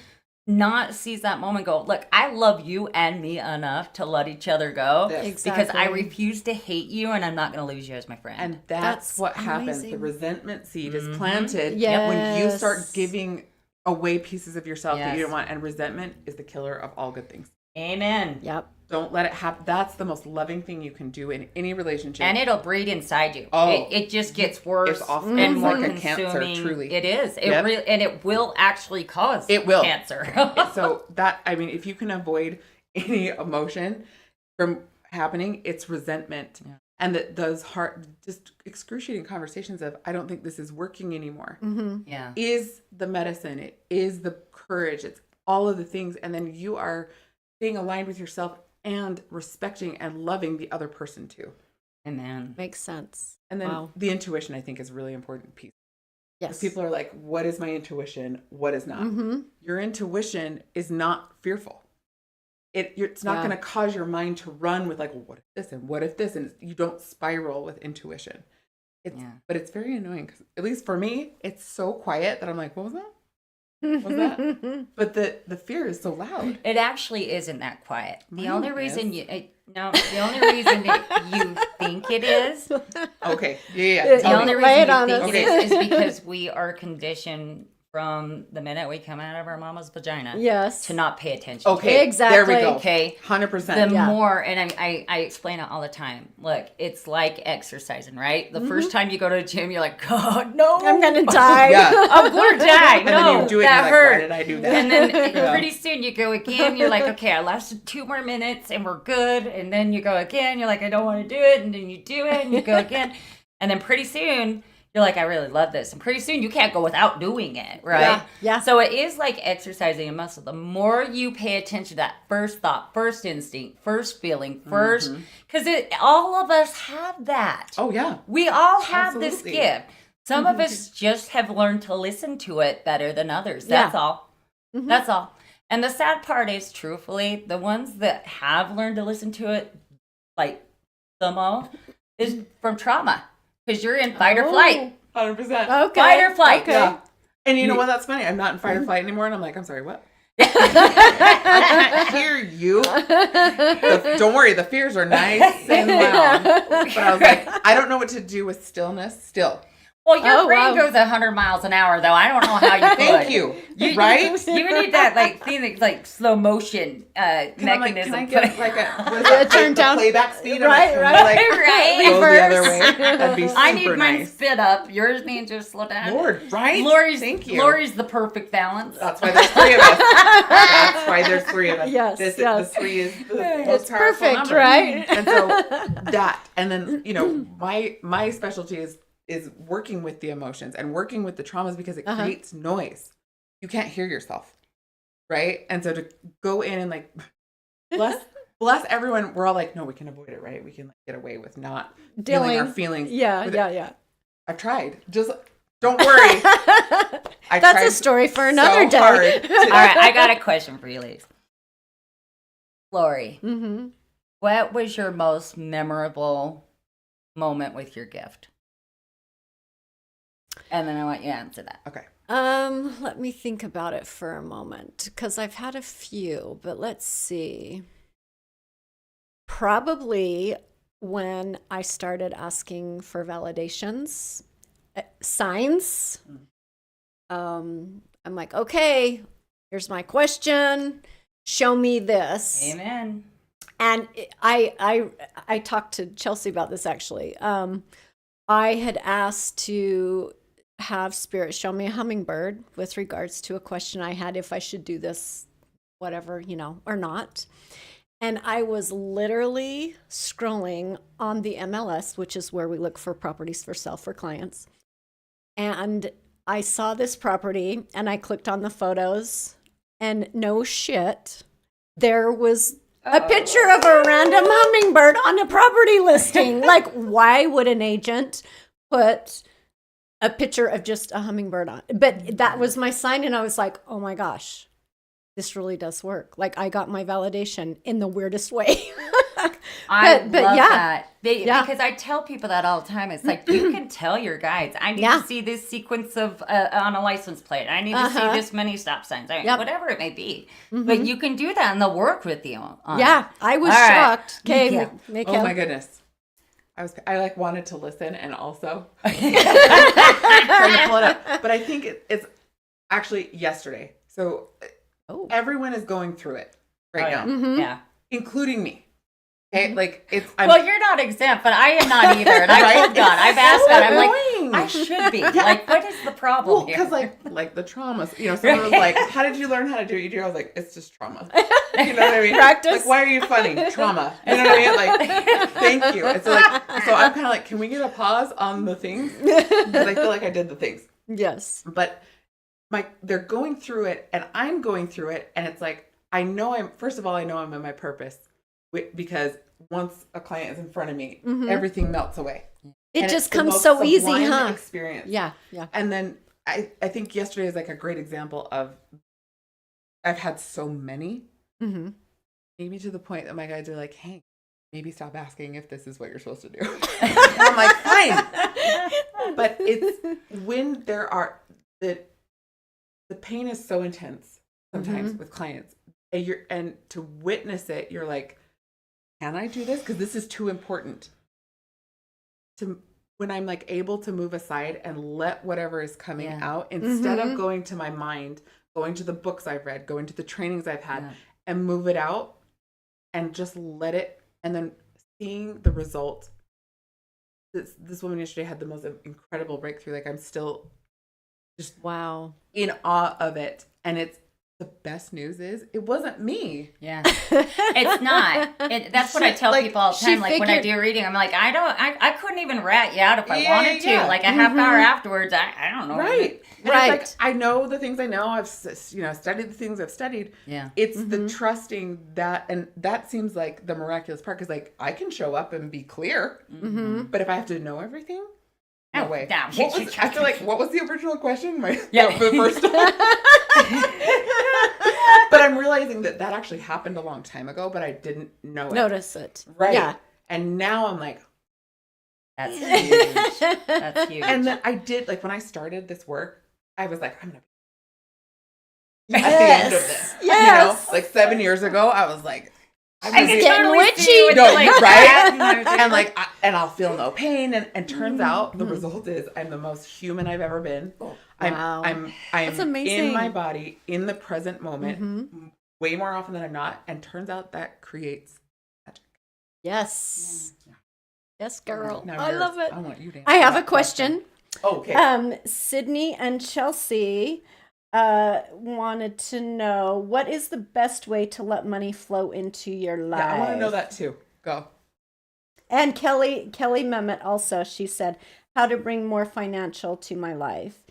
not seize that moment and go, look, I love you and me enough to let each other go Yes. because I Exactly. refuse to hate you and I'm not going to lose you as my friend. And That's that's what happens. amazing. The resentment seed is planted when you Yes. start giving away pieces of yourself that you Yes. don't want. And resentment is the killer of all good things. Amen. Yep. Don't let it happen. That's the most loving thing you can do in any relationship. And it'll breed inside you. Oh. It just gets worse It's awful. and It's more like a cancer, consuming. truly. It is. It Yep. and it will actually cause It will. cancer. So that, I mean, if you can avoid any emotion from happening, it's resentment. Yeah. And those just excruciating conversations of, I don't think this is working anymore, Yeah. is the medicine. It is the courage. It's all of the things. And then you are being aligned with yourself and respecting and loving the other person too. Amen. Makes sense. And then Wow. the intuition, I think, is a really important piece. Yes. People are like, what is my intuition? What is not? Your intuition is not fearful. It's not Yeah. going to cause your mind to run with like, well, what if this and what if this? And you don't spiral with intuition. But it's very annoying because, at least for me, it's so quiet that I'm like, what was that? What was that? But the fear is so loud. It actually isn't that quiet. The Mine only is. reason the only reason that you think it is, Okay. Yeah. The the Tell only me. Lay reason it on you us. think it is because we are conditioned from the minute we come out of our mama's vagina Yes. to not pay attention. Okay. Exactly. There we go. Okay. 100%. The Yeah. more, and I explain it all the time. Look, it's like exercising, right? The first time you go to the gym, you're like, God, no, I'm gonna die. Yeah. I'm going to die. And No, then you do it and that you're like, hurt. why did I do that? And then Yeah. pretty soon you go again. You're like, okay, I lasted 2 more minutes and we're good. And then you go again. You're like, I don't want to do it. And then you do it and you go again. And then pretty soon you're like, I really love this. And pretty soon you can't go without doing it, right? Yeah, yeah. So it is like exercising a muscle. The more you pay attention to that first thought, first instinct, first feeling, first, because all of us have that. Oh, yeah. We all have this Absolutely. gift. Some of us just have learned to listen to it better than others. Yeah. That's all. That's all. And the sad part is, truthfully, the ones that have learned to listen to it, like the most, is from trauma. Because you're in fight or flight. 100%. Okay. Fight or flight. Okay. Yeah. And you know what? That's funny. I'm not in fight or flight anymore. And I'm like, I'm sorry, what? I can't hear you. Don't worry. The fears are nice and loud. But I was like, I don't know what to do with stillness still. Well, your Oh, brain wow. goes 100 miles an hour, though. I don't know how you Thank could. you. Right? You need that thing that's like slow motion Can I'm like, mechanism. can I get like a what is A that, turn the down- playback speed? I'm Right, like, right. Like, Right. Go the other Reverse. way. That'd be super I need mine nice. spit up. Yours needs to slow down. Lord, right? Thank you. Lori's the perfect balance. That's why there's 3 of us. That's why there's 3 of us. Yes, This, yes. The 3 is the It's most powerful perfect, number. right? And so that, and then, you know, my specialty is working with the emotions and working with the traumas because it creates noise. You can't hear yourself, right? And so to go in and like bless everyone, we're all like, no, we can avoid it, right? We can like get away with not feeling our feelings. Yeah, with yeah, it. yeah. I've tried. Just don't worry. I That's tried a story for another so day. hard to- All right, I got a question for you, ladies. Lori, Mm-hmm. what was your most memorable moment with your gift? And then I want you to answer that. Okay. Let me think about it for a moment because I've had a few, but let's see. Probably when I started asking for validations, signs. I'm like, okay, here's my question. Show me this. Amen. And I talked to Chelsea about this actually. I had asked to have Spirit show me a hummingbird with regards to a question I had if I should do this, whatever, you know, or not. And I was literally scrolling on the MLS, which is where we look for properties for sale for clients. And I saw this property and I clicked on the photos, and no shit, there was a picture of a random hummingbird on a property listing. Like, why would an agent put a picture of just a hummingbird on? But that was my sign, and I was like, oh my gosh, this really does work. Like, I got my validation in the weirdest way. I love yeah. that. Because I tell people that all the time. It's like, you can tell your guides, I need to see this sequence of on a license plate. I need to see this many stop signs. Whatever it may be. But you can do that, and they'll work with you on it. I was shocked. Okay, Meikel. Oh my goodness. I like wanted to listen and also trying to pull it up. But I think it's actually yesterday. So everyone is going through it right now. Mm-hmm. Yeah. Including me. Okay, like well, you're not exempt, but I am not either. And I told God, I've asked God, I'm like, I should be. Like, what is the problem here? Because like the traumas, someone was like, how did you learn how to do ED? I was like, it's just trauma. You know what I mean? Practice. Like, why are you funny? Trauma. You know what I mean? Like, thank you. It's like, so I'm kind of like, can we get a pause on the things? Because I feel like I did the things. Yes. But they're going through it, and I'm going through it, and it's like, first of all, I know I'm in my purpose, because once a client is in front of me, everything melts away. It just comes so easy, huh? Experience. Yeah. And then I think yesterday is like a great example of, I've had so many, maybe to the point that my guides are like, hey, maybe stop asking if this is what you're supposed to do. And I'm like, fine. But it's when there are, the pain is so intense sometimes with clients, and to witness it, you're like, can I do this? Because this is too important. When I'm like able to move aside and let whatever is coming out, instead of going to my mind, going to the books I've read, going to the trainings I've had, and move it out and just let it, and then seeing the result. This woman yesterday had the most incredible breakthrough. Like, I'm still just in awe of it. And the best news is it wasn't me. Yeah. It's not. That's what I tell people all the time. Like, when I do a reading, I'm like, I couldn't even rat you out if I wanted to. Like, a half hour afterwards, I don't know. Right. Right. Like, I know the things I know. I've studied the things I've studied. Yeah. It's the trusting that, and that seems like the miraculous part, because like, I can show up and be clear, but if I have to know everything, no way. No. I feel like, what was the original question? For the first time. But I'm realizing that actually happened a long time ago, but I didn't notice it. Right. Yeah. And now I'm like, that's huge. That's huge. And then I did, like, when I started this work, I was like, I'm going to at the end of this. Yes. Like 7 years ago, I was like, I'm getting witchy. No, right? And like, and I'll feel no pain. And turns out the result is I'm the most human I've ever been. I'm That's amazing. in my body in the present moment way more often than I'm not. And turns out that creates magic. Yes. Yes, girl. Now I love it. I want you to I have a question. Okay. Sydney and Chelsea wanted to know, what is the best way to let money flow into your life? Yeah, I want to know that too. Go. And Kelly Mehmet also, she said, how to bring more financial to my life.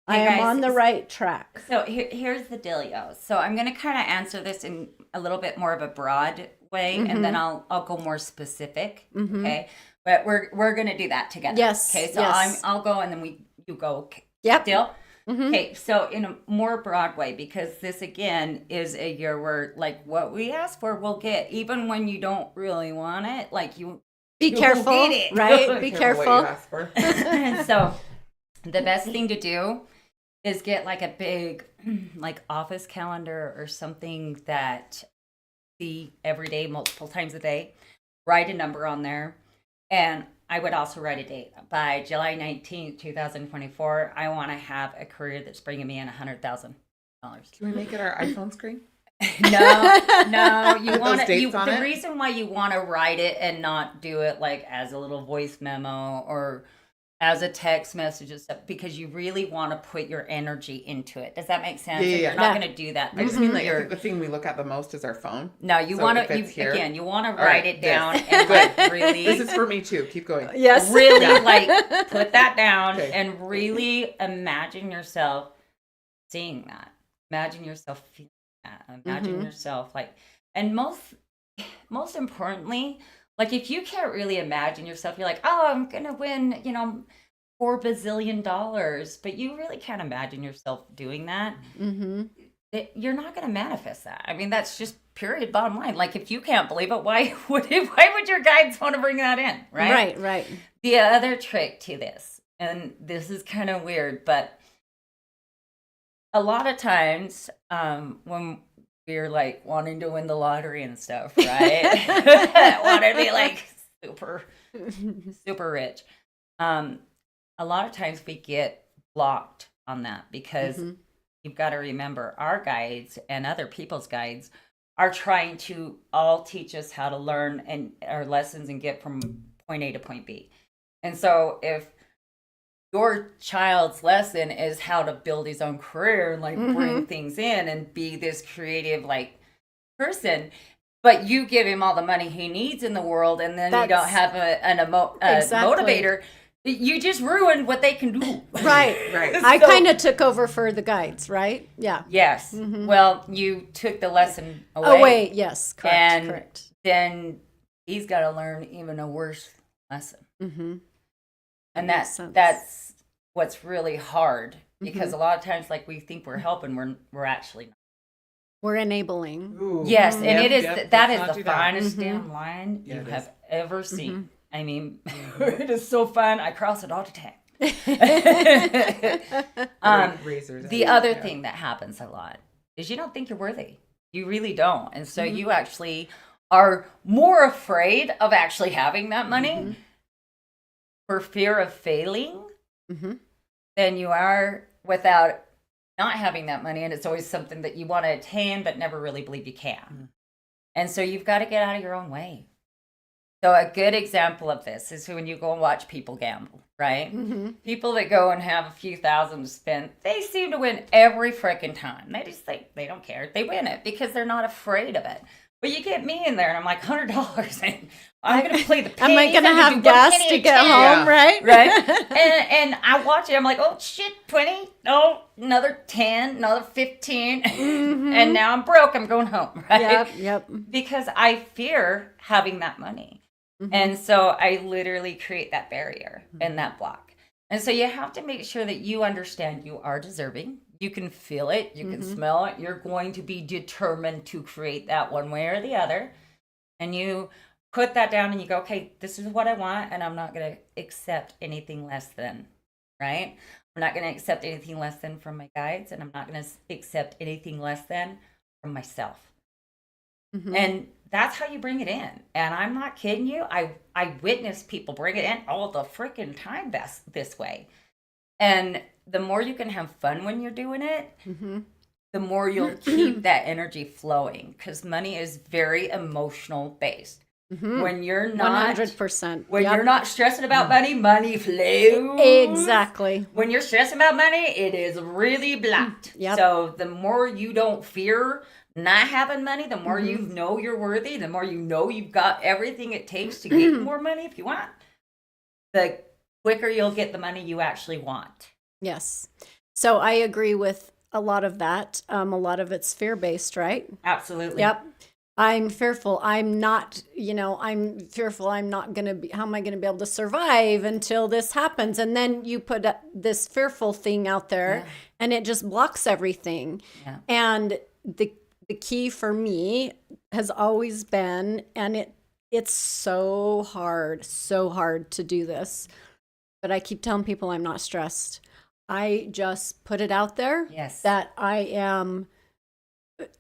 I am on the right track. So here's the dealio. So I'm going to kind of answer this in a little bit more of a broad way, and then I'll go more specific. Okay, but we're going to do that together. Yes. Okay. So I'll go, and then you go. Yep. Deal. Okay. So in a more broad way, because this again is a year where, like, what we ask for, we'll get, even when you don't really want it. Like, you be careful, right? Be careful. What you ask for. And so the best thing to do is get like a big like office calendar or something that see every day, multiple times a day. Write a number on there. And I would also write a date. By July 19th, 2024, I want to have a career that's bringing me in $100,000. Can we make it our iPhone screen? No, you want to. The reason why you want to write it and not do it like as a little voice memo or as a text message and stuff, because you really want to put your energy into it. Does that make sense? Yeah. You're not going to do that. I just mean, like, I think the thing we look at the most is our phone. No, you So want if to, it's here- you want to All write right, it down this. and Good. like really, This is for me too. Keep going. Yes. really Yeah. like put that down Okay. and really imagine yourself seeing that. Imagine yourself feeling that. Imagine yourself like, and most importantly, like if you can't really imagine yourself, you're like, oh, I'm going to win, $4 bazillion, but you really can't imagine yourself doing that. You're not going to manifest that. I mean, that's just period bottom line. Like if you can't believe it, why would your guides want to bring that in? Right. Right. The other trick to this, and this is kind of weird, but a lot of times when we're like wanting to win the lottery and stuff, right? Want to be like super rich. A lot of times we get blocked on that because you've got to remember our guides and other people's guides are trying to all teach us how to learn and our lessons and get from point A to point B. And so if your child's lesson is how to build his own career and like bring things in and be this creative like person, but you give him all the money he needs in the world and then you don't have a motivator, you just ruined what they can do. Right. I kind of took over for the guides, right? Yeah. Yes. Well, you took the lesson away. Away, yes, correct. And correct. then he's got to learn even a worse lesson. And makes sense. that's what's really hard because a lot of times, like we think we're helping, we're actually not. We're enabling. Ooh. Yes, and Yep, it is yep, that let's is not the do that. finest damn line Yeah, you it have is. ever seen. I mean, it is so fun. I cross it all the time. Razors. The other thing that happens a lot is you don't think you're worthy. You really don't, and so you actually are more afraid of actually having that money for fear of failing than you are without not having that money. And it's always something that you want to attain but never really believe you can. And so you've got to get out of your own way. So a good example of this is when you go and watch people gamble, right? People that go and have a few thousand to spend, they seem to win every freaking time. They just they don't care. They win it because they're not afraid of it. But you get me in there and I'm like, $100 and I'm going to play the pennies. Am I going to I'm have do one gas penny to a get ten. home, right? Right? And I watch it. I'm like, oh, shit, 20. Oh, another 10, another 15. And now I'm broke. I'm going home, right? Yep. Because I fear having that money. And so I literally create that barrier and that block. And so you have to make sure that you understand you are deserving. You can feel it. You can smell it. You're going to be determined to create that one way or the other. And you put that down and you go, okay, this is what I want. And I'm not going to accept anything less than, right? I'm not going to accept anything less than from my guides. And I'm not going to accept anything less than from myself. And that's how you bring it in. And I'm not kidding you. I witness people bring it in all the freaking time this way. And the more you can have fun when you're doing it, the more you'll keep that energy flowing. Because money is very emotional based. When you're not 100%. When you're not stressing about money, money flows. Exactly. When you're stressing about money, it is really blocked. So the more you don't fear not having money, the more you know you're worthy, the more you know you've got everything it takes to get more money if you want, the quicker you'll get the money you actually want. Yes. So I agree with a lot of that. A lot of it's fear-based, right? Absolutely. Yep. I'm fearful. I'm not, I'm fearful. I'm not going to be, how am I going to be able to survive until this happens? And then you put this fearful thing out there and it just blocks everything. And the key for me has always been, and it's so hard to do this, but I keep telling people I'm not stressed. I just put it out there that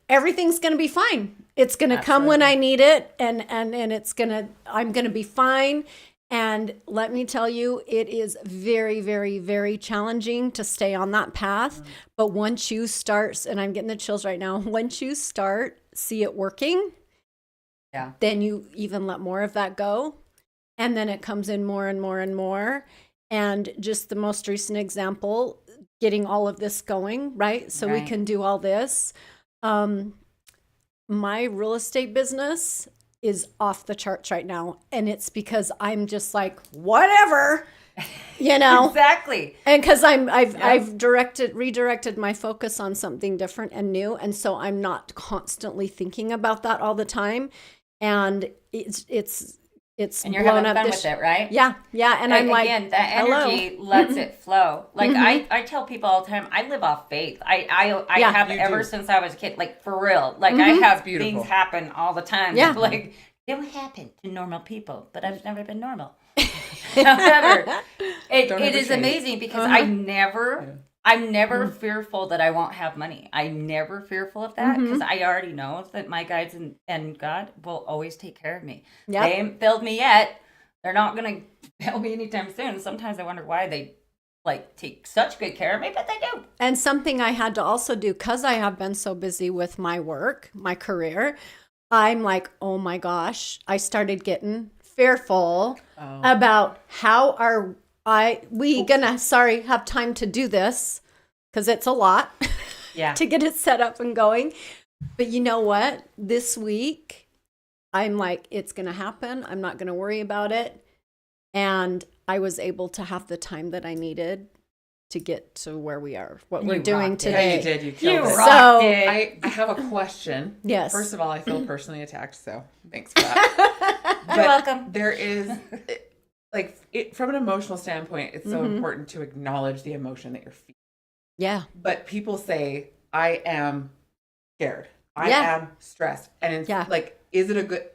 everything's going to be fine. It's going to come when I need it. And I'm going to be fine. And let me tell you, it is very, very, very challenging to stay on that path. But once you start, and I'm getting the chills right now, once you see it working, then you even let more of that go. And then it comes in more and more and more. And just the most recent example, getting all of this going, right? So we Right. can do all this. My real estate business is off the charts right now. And it's because I'm just like, whatever, Exactly. And because I've redirected my focus on something different and new. And so I'm not constantly thinking about that all the time. And it's And you're blown having up fun with it, right? Yeah. And I'm like, again, that hello. energy lets it flow. Like I tell people all the time, I live off faith. I Yeah. have You ever do. since I was a kid, like for real. Like I have beautiful. things happen all the time. Yeah. Like it will happen to normal people, but I've never been normal. However, it Don't ever is change. amazing because I'm never fearful that I won't have money. I'm never fearful of that because I already know that my guides and God will always take care of me. Yep. They haven't failed me yet. They're not going to fail me anytime soon. Sometimes I wonder why they take such good care of me, but they do. And something I had to also do, because I have been so busy with my work, my career, I'm like, oh my gosh, I started getting fearful about how are we gonna have time to do this, because it's a lot to get it set up and going. But you know what? This week, I'm like, it's gonna happen. I'm not gonna worry about it. And I was able to have the time that I needed to get to where we are, what we're doing rocked it. today. Yeah, you did. You killed it. rocked it. I have a question. Yes. First of all, I feel personally attacked, so thanks for that. You're welcome. There is, from an emotional standpoint, it's so important to acknowledge the emotion that you're feeling. Yeah. But people say, I am scared. I Yeah. am stressed. And it's Yeah. like, is it a good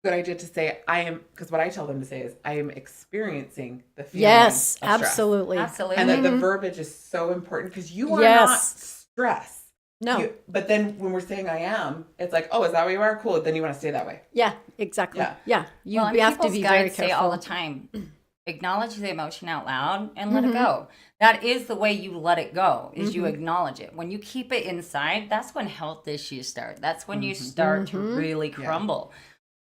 idea to say I am, because what I tell them to say is I am experiencing the feeling Yes, of stress. absolutely. Absolutely. And that the verbiage is so important because you are Yes. not stressed. No. But then when we're saying I am, it's like, oh, is that what you are? Cool. Then you want to stay that way. Yeah, exactly. Yeah. Yeah. You Well, and have to people's be very guides say careful. all the time, acknowledge the emotion out loud and let it go. That is the way you let it go, is you acknowledge it. When you keep it inside, that's when health issues start. That's when you start to really crumble.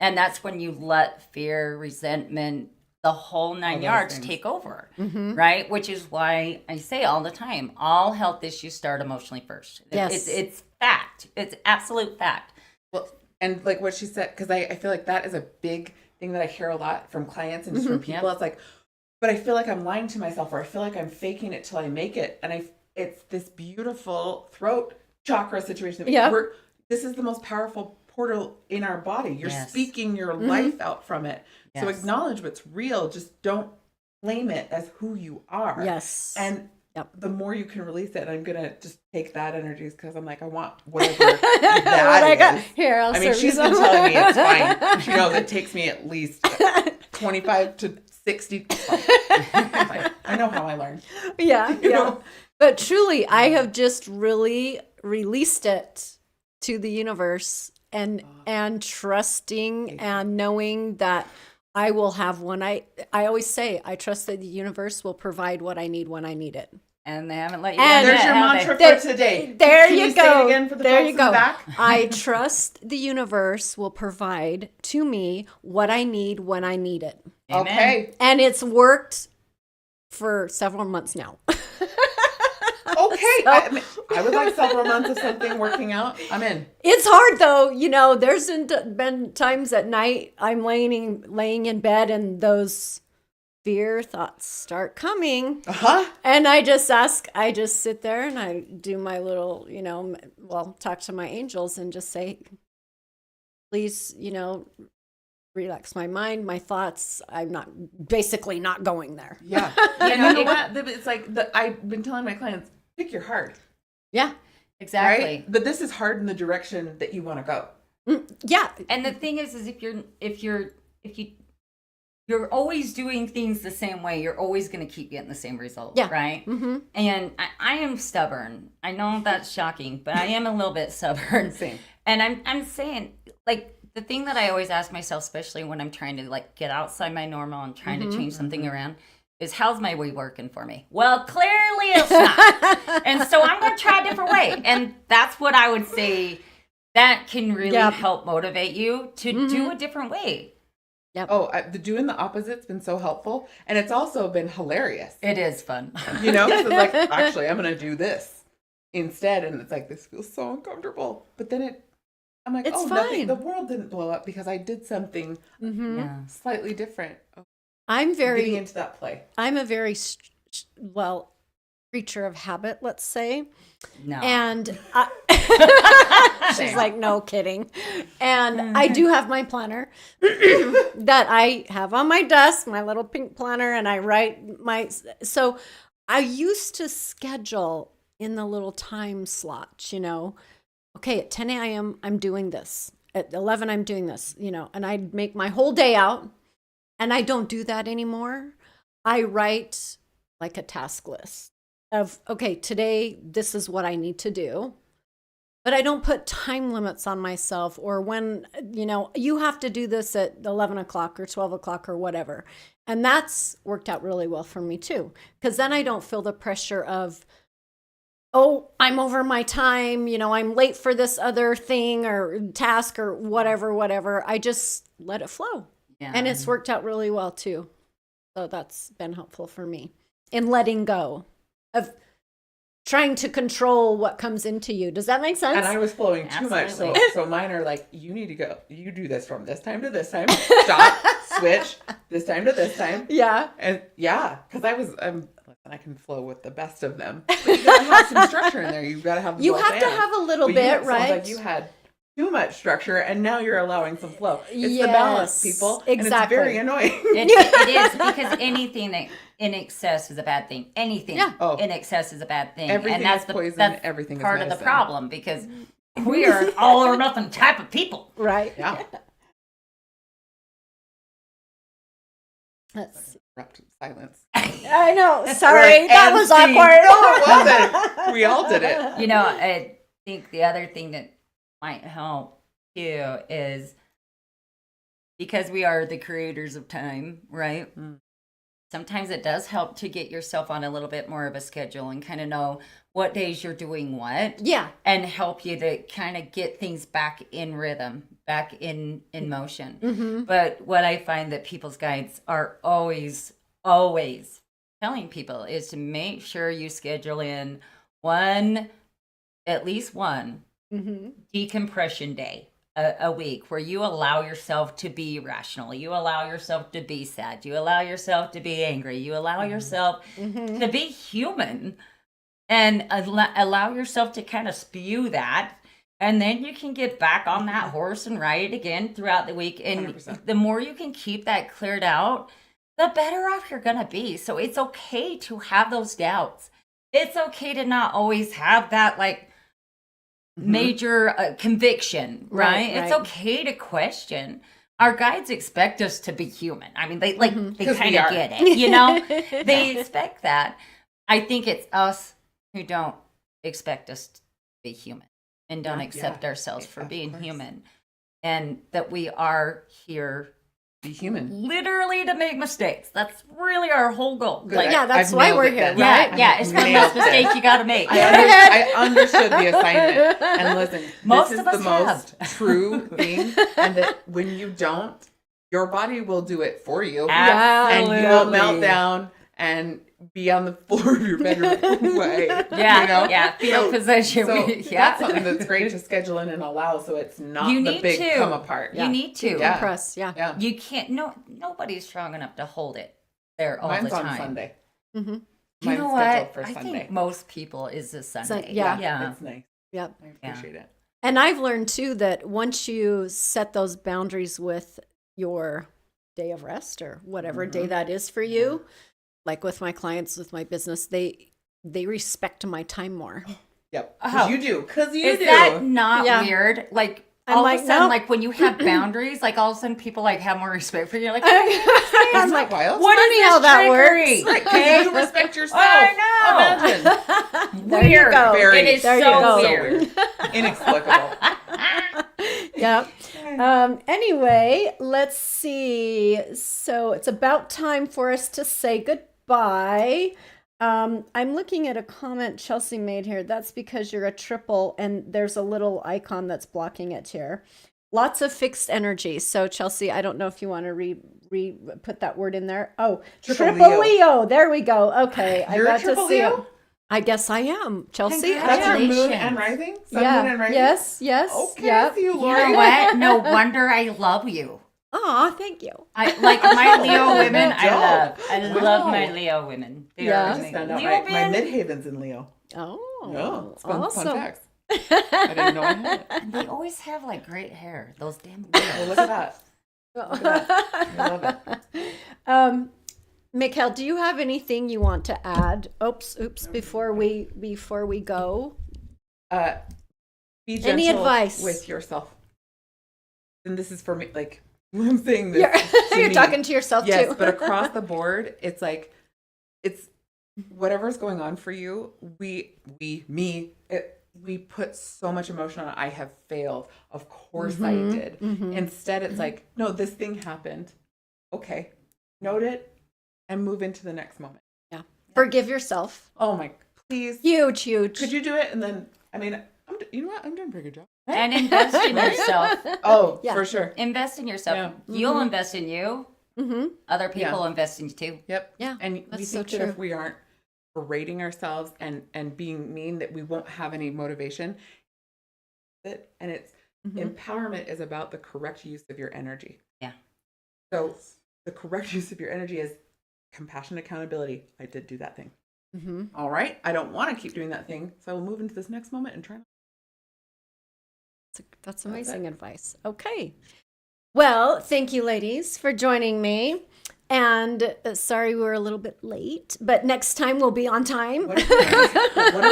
And that's when you let fear, resentment, the whole nine those yards things. take over, right? Which is why I say all the time, all health issues start emotionally first. Yes. It's fact. It's absolute fact. Well, and like what she said, because I feel like that is a big thing that I hear a lot from clients and just from people. It's like, but I feel like I'm lying to myself, or I feel like I'm faking it till I make it. And it's this beautiful throat chakra situation. Yeah. This is the most powerful portal in our body. You're Yes. speaking your life out from it. So Yes. acknowledge what's real. Just don't claim it as who you are. Yes. And Yep. the more you can release it, I'm gonna just take that energy because I'm like, I want whatever that What I got is. here, I'll I mean, serve she's you been some. telling me it's fine. She knows it takes me at least 25 to 60. It's fine. I know how I learn. Yeah, You yeah. know? But truly, I have just really released it to the universe and trusting and knowing that I will have one. I always say I trust that the universe will provide what I need when I need it. And they haven't let you And down There's yet, your have mantra they? for today. There Can you say go. it again for the There folks you in go. the back? I trust the universe will provide to me what I need when I need it. Amen. Okay. And it's worked for several months now. Okay. I would like several months of something working out. I'm in. It's hard though, there's been times at night I'm laying in bed and those fear thoughts start coming. Uh-huh. And I just sit there and I do my little, talk to my angels and just say, please, relax my mind, my thoughts. I'm basically not going there. Yeah. And you know what? It's like I've been telling my clients, pick your heart. Yeah. Exactly. Right? But this is hard in the direction that you want to go. Yeah. And the thing is if you're always doing things the same way, you're always going to keep getting the same result, Yeah. right? And I am stubborn. I know that's shocking, but I am a little bit stubborn. Same. And I'm saying, like, the thing that I always ask myself, especially when I'm trying to like get outside my normal and trying to change something around, is how's my way working for me? Well, clearly it's not. And so I'm going to try a different way. And that's what I would say that can really help motivate you to do a different way. Yep. Oh, the doing the opposite's been so helpful, and it's also been hilarious. It is fun. You know, 'cause it's like, actually, I'm gonna do this instead, and it's like, this feels so uncomfortable. But then I'm like, It's oh, fine. nothing. The world didn't blow up because I did something Yeah. slightly different. I'm Getting into that play. I'm a very, creature of habit, let's say. No. And she's like, no kidding. And I do have my planner that I have on my desk, my little pink planner, and I write so I used to schedule in the little time slots, okay, at 10 a.m. I'm doing this. At 11, I'm doing this, and I'd make my whole day out. And I don't do that anymore. I write like a task list of, okay, today, this is what I need to do. But I don't put time limits on myself or when, you have to do this at 11 o'clock or 12 o'clock or whatever. And that's worked out really well for me too. Because then I don't feel the pressure of, oh, I'm over my time, I'm late for this other thing or task or whatever. I just let it flow. Yeah. And it's worked out really well too. So that's been helpful for me in letting go of trying to control what comes into you. Does that make sense? And I was flowing too much. Absolutely. So mine are like, you need to go. You do this from this time to this time. Stop, switch, this time to this time. Yeah. And because listen, I can flow with the best of them. But you gotta have some structure in there. You've got to have the You both have to and. have a little But bit, it right? sounds like you had too much structure, and now you're allowing some flow. It's Yes, the balance, people. exactly. And it's very annoying. It is, because anything that in excess is a bad thing. Anything in excess is a bad thing. Everything and that's is poison, that's everything is part of the medicine. problem, because we are an all or nothing type of people. Right. Yeah. Let's see. Abrupt silence. I know. Sorry. That And was scene. awkward. No, it wasn't. We all did it. I think the other thing that might help too is because we are the creators of time, right? Sometimes it does help to get yourself on a little bit more of a schedule and kind of know what days you're doing what. Yeah. And help you to kind of get things back in rhythm, back in motion. Mm-hmm. But what I find that people's guides are always telling people is to make sure you schedule in at least one decompression day a week where you allow yourself to be rational, you allow yourself to be sad, you allow yourself to be angry, you allow yourself to be human, and allow yourself to kind of spew that, and then you can get back on that horse and ride it again throughout the week. And 100%. the more you can keep that cleared out, the better off you're gonna be. So it's okay to have those doubts. It's okay to not always have that major conviction, right? It's right. okay to question. Our guides expect us to be human. I mean, they they 'Cause kind we of are. get it, They expect that. I think it's us who don't expect us to be human and don't accept ourselves for Of being course. human, and that we are here Be human. literally to make mistakes. That's really our whole goal. Good. Yeah, that's I've why nailed we're it here, then. right? Yeah, it's the Nailed most it. mistake you got to make. I understood the assignment. And listen, Most this is of us the most true thing. And that when you don't, your body will do it for you. And you will melt down and be on the floor of your bedroom way. Yeah, fetal position. So Yeah. that's something that's great to schedule in and allow, so it's not You the need big to. come apart. You need to. Yeah. Compress. Yeah. Yeah. You can't. Nobody's strong enough to hold it there all Mine's the on time. Sunday. Mm-hmm. You Mine's know scheduled what? for I Sunday. think most people is a Sunday. yeah. It's nice. Yep. I appreciate it. And I've learned too that once you set those boundaries with your day of rest or whatever day that is for you, like with my clients, with my business, they respect my time more. Yep. Oh. Because you do. Because you Is do. that not Yeah. weird? Like I'm all like, of a sudden, no. like when you have boundaries, like all of a sudden people like have more respect for you. You're like, I'm Isn't like, that wild? what funny is how this that trickery? works. Right, 'cause you respect yourself. I Imagine. there you Weird. go. Very- It is There you so go. weird. Inexplicable. Yep. Anyway, let's see. So it's about time for us to say goodbye. I'm looking at a comment Chelsea made here. That's because you're a triple and there's a little icon that's blocking it here. lots of fixed energy. So Chelsea, I don't know if you want to put that word in there. Oh, triple Leo. There we go. Okay. You're I got a triple to see Leo? it. I guess I am, Chelsea. That's your moon Congratulations. and rising? Sun, Yeah. moon, and rising? Yes. Okay, Yep. see you, You Lori. know what? No wonder I love you. Aw, thank you. I like my Leo women. Good job. I Wow. love my Leo women. They Yeah. are I just found out Leo my men, midhaven's in Leo. Oh, It's fun awesome. facts. I didn't know I had it. they always have like great hair. Those damn Well, Leos. look at that. Look at that. I love it. Meikel, do you have anything you want to add? Oops, before we go. Be gentle Any advice? with yourself. And this is for me, like, I'm saying this. You're, to you're me. talking to yourself Yes, too. but across the board, it's like, it's whatever's going on for you. We put so much emotion on it. I have failed. Of course I did. Instead, it's like, no, this thing happened. Okay. Note it and move into the next moment. Yeah. Forgive yourself. Oh my, please. Huge. Could you do it? And then, I mean, you know what? I'm doing a pretty good job. And invest in yourself. Oh, Yeah. for sure. Invest in yourself. Yeah. You'll invest in you. Mm-hmm. Other people Yeah. invest in you too. Yep. Yeah, And we that's so think that true. if we aren't berating ourselves and being mean, that we won't have any motivation. And it's empowerment is about the correct use of your energy. Yeah. So the correct use of your energy is compassion, accountability. I did do that thing. Mm-hmm. All right. I don't want to keep doing that thing. So I will move into this next moment and try. That's amazing advice. Okay. Well, thank you, ladies, for joining me. And sorry we were a little bit late, but next time we'll be on time. What if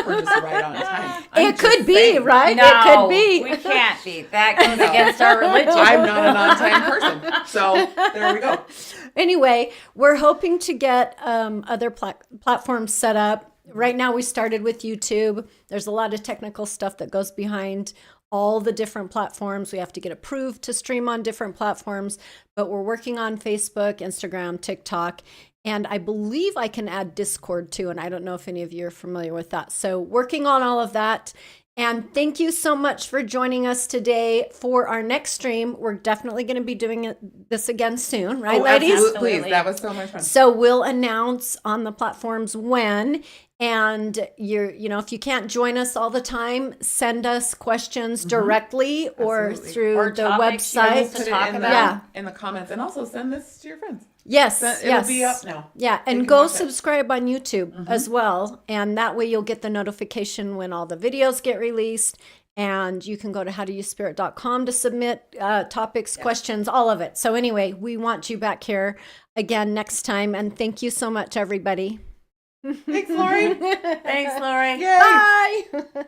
we're just right on time? It could be, right? No, It could be. we can't be. That goes against our religion. I'm not an on-time person. So there we go. Anyway, we're hoping to get other platforms set up. Right now, we started with YouTube. There's a lot of technical stuff that goes behind all the different platforms. We have to get approved to stream on different platforms, but we're working on Facebook, Instagram, TikTok, and I believe I can add Discord too. And I don't know if any of you are familiar with that. So working on all of that. And thank you so much for joining us today for our next stream. We're definitely going to be doing this again soon, right, ladies? Absolutely. Absolutely. That was so much fun. So we'll announce on the platforms when. And if you can't join us all the time, send us questions directly or Absolutely. through Or the topics you website. want us Put to it talk in about. in the comments, and also send this to your friends. Yes, It'll yes. be up now. Yeah, They and can go watch it. subscribe on YouTube as well. And that way you'll get the notification when all the videos get released. And you can go to howtousespirit.com to submit topics, questions, all of it. So anyway, we want you back here again next time. And thank you so much, everybody. Thanks, Lori. Thanks, Lori. Yay. Bye.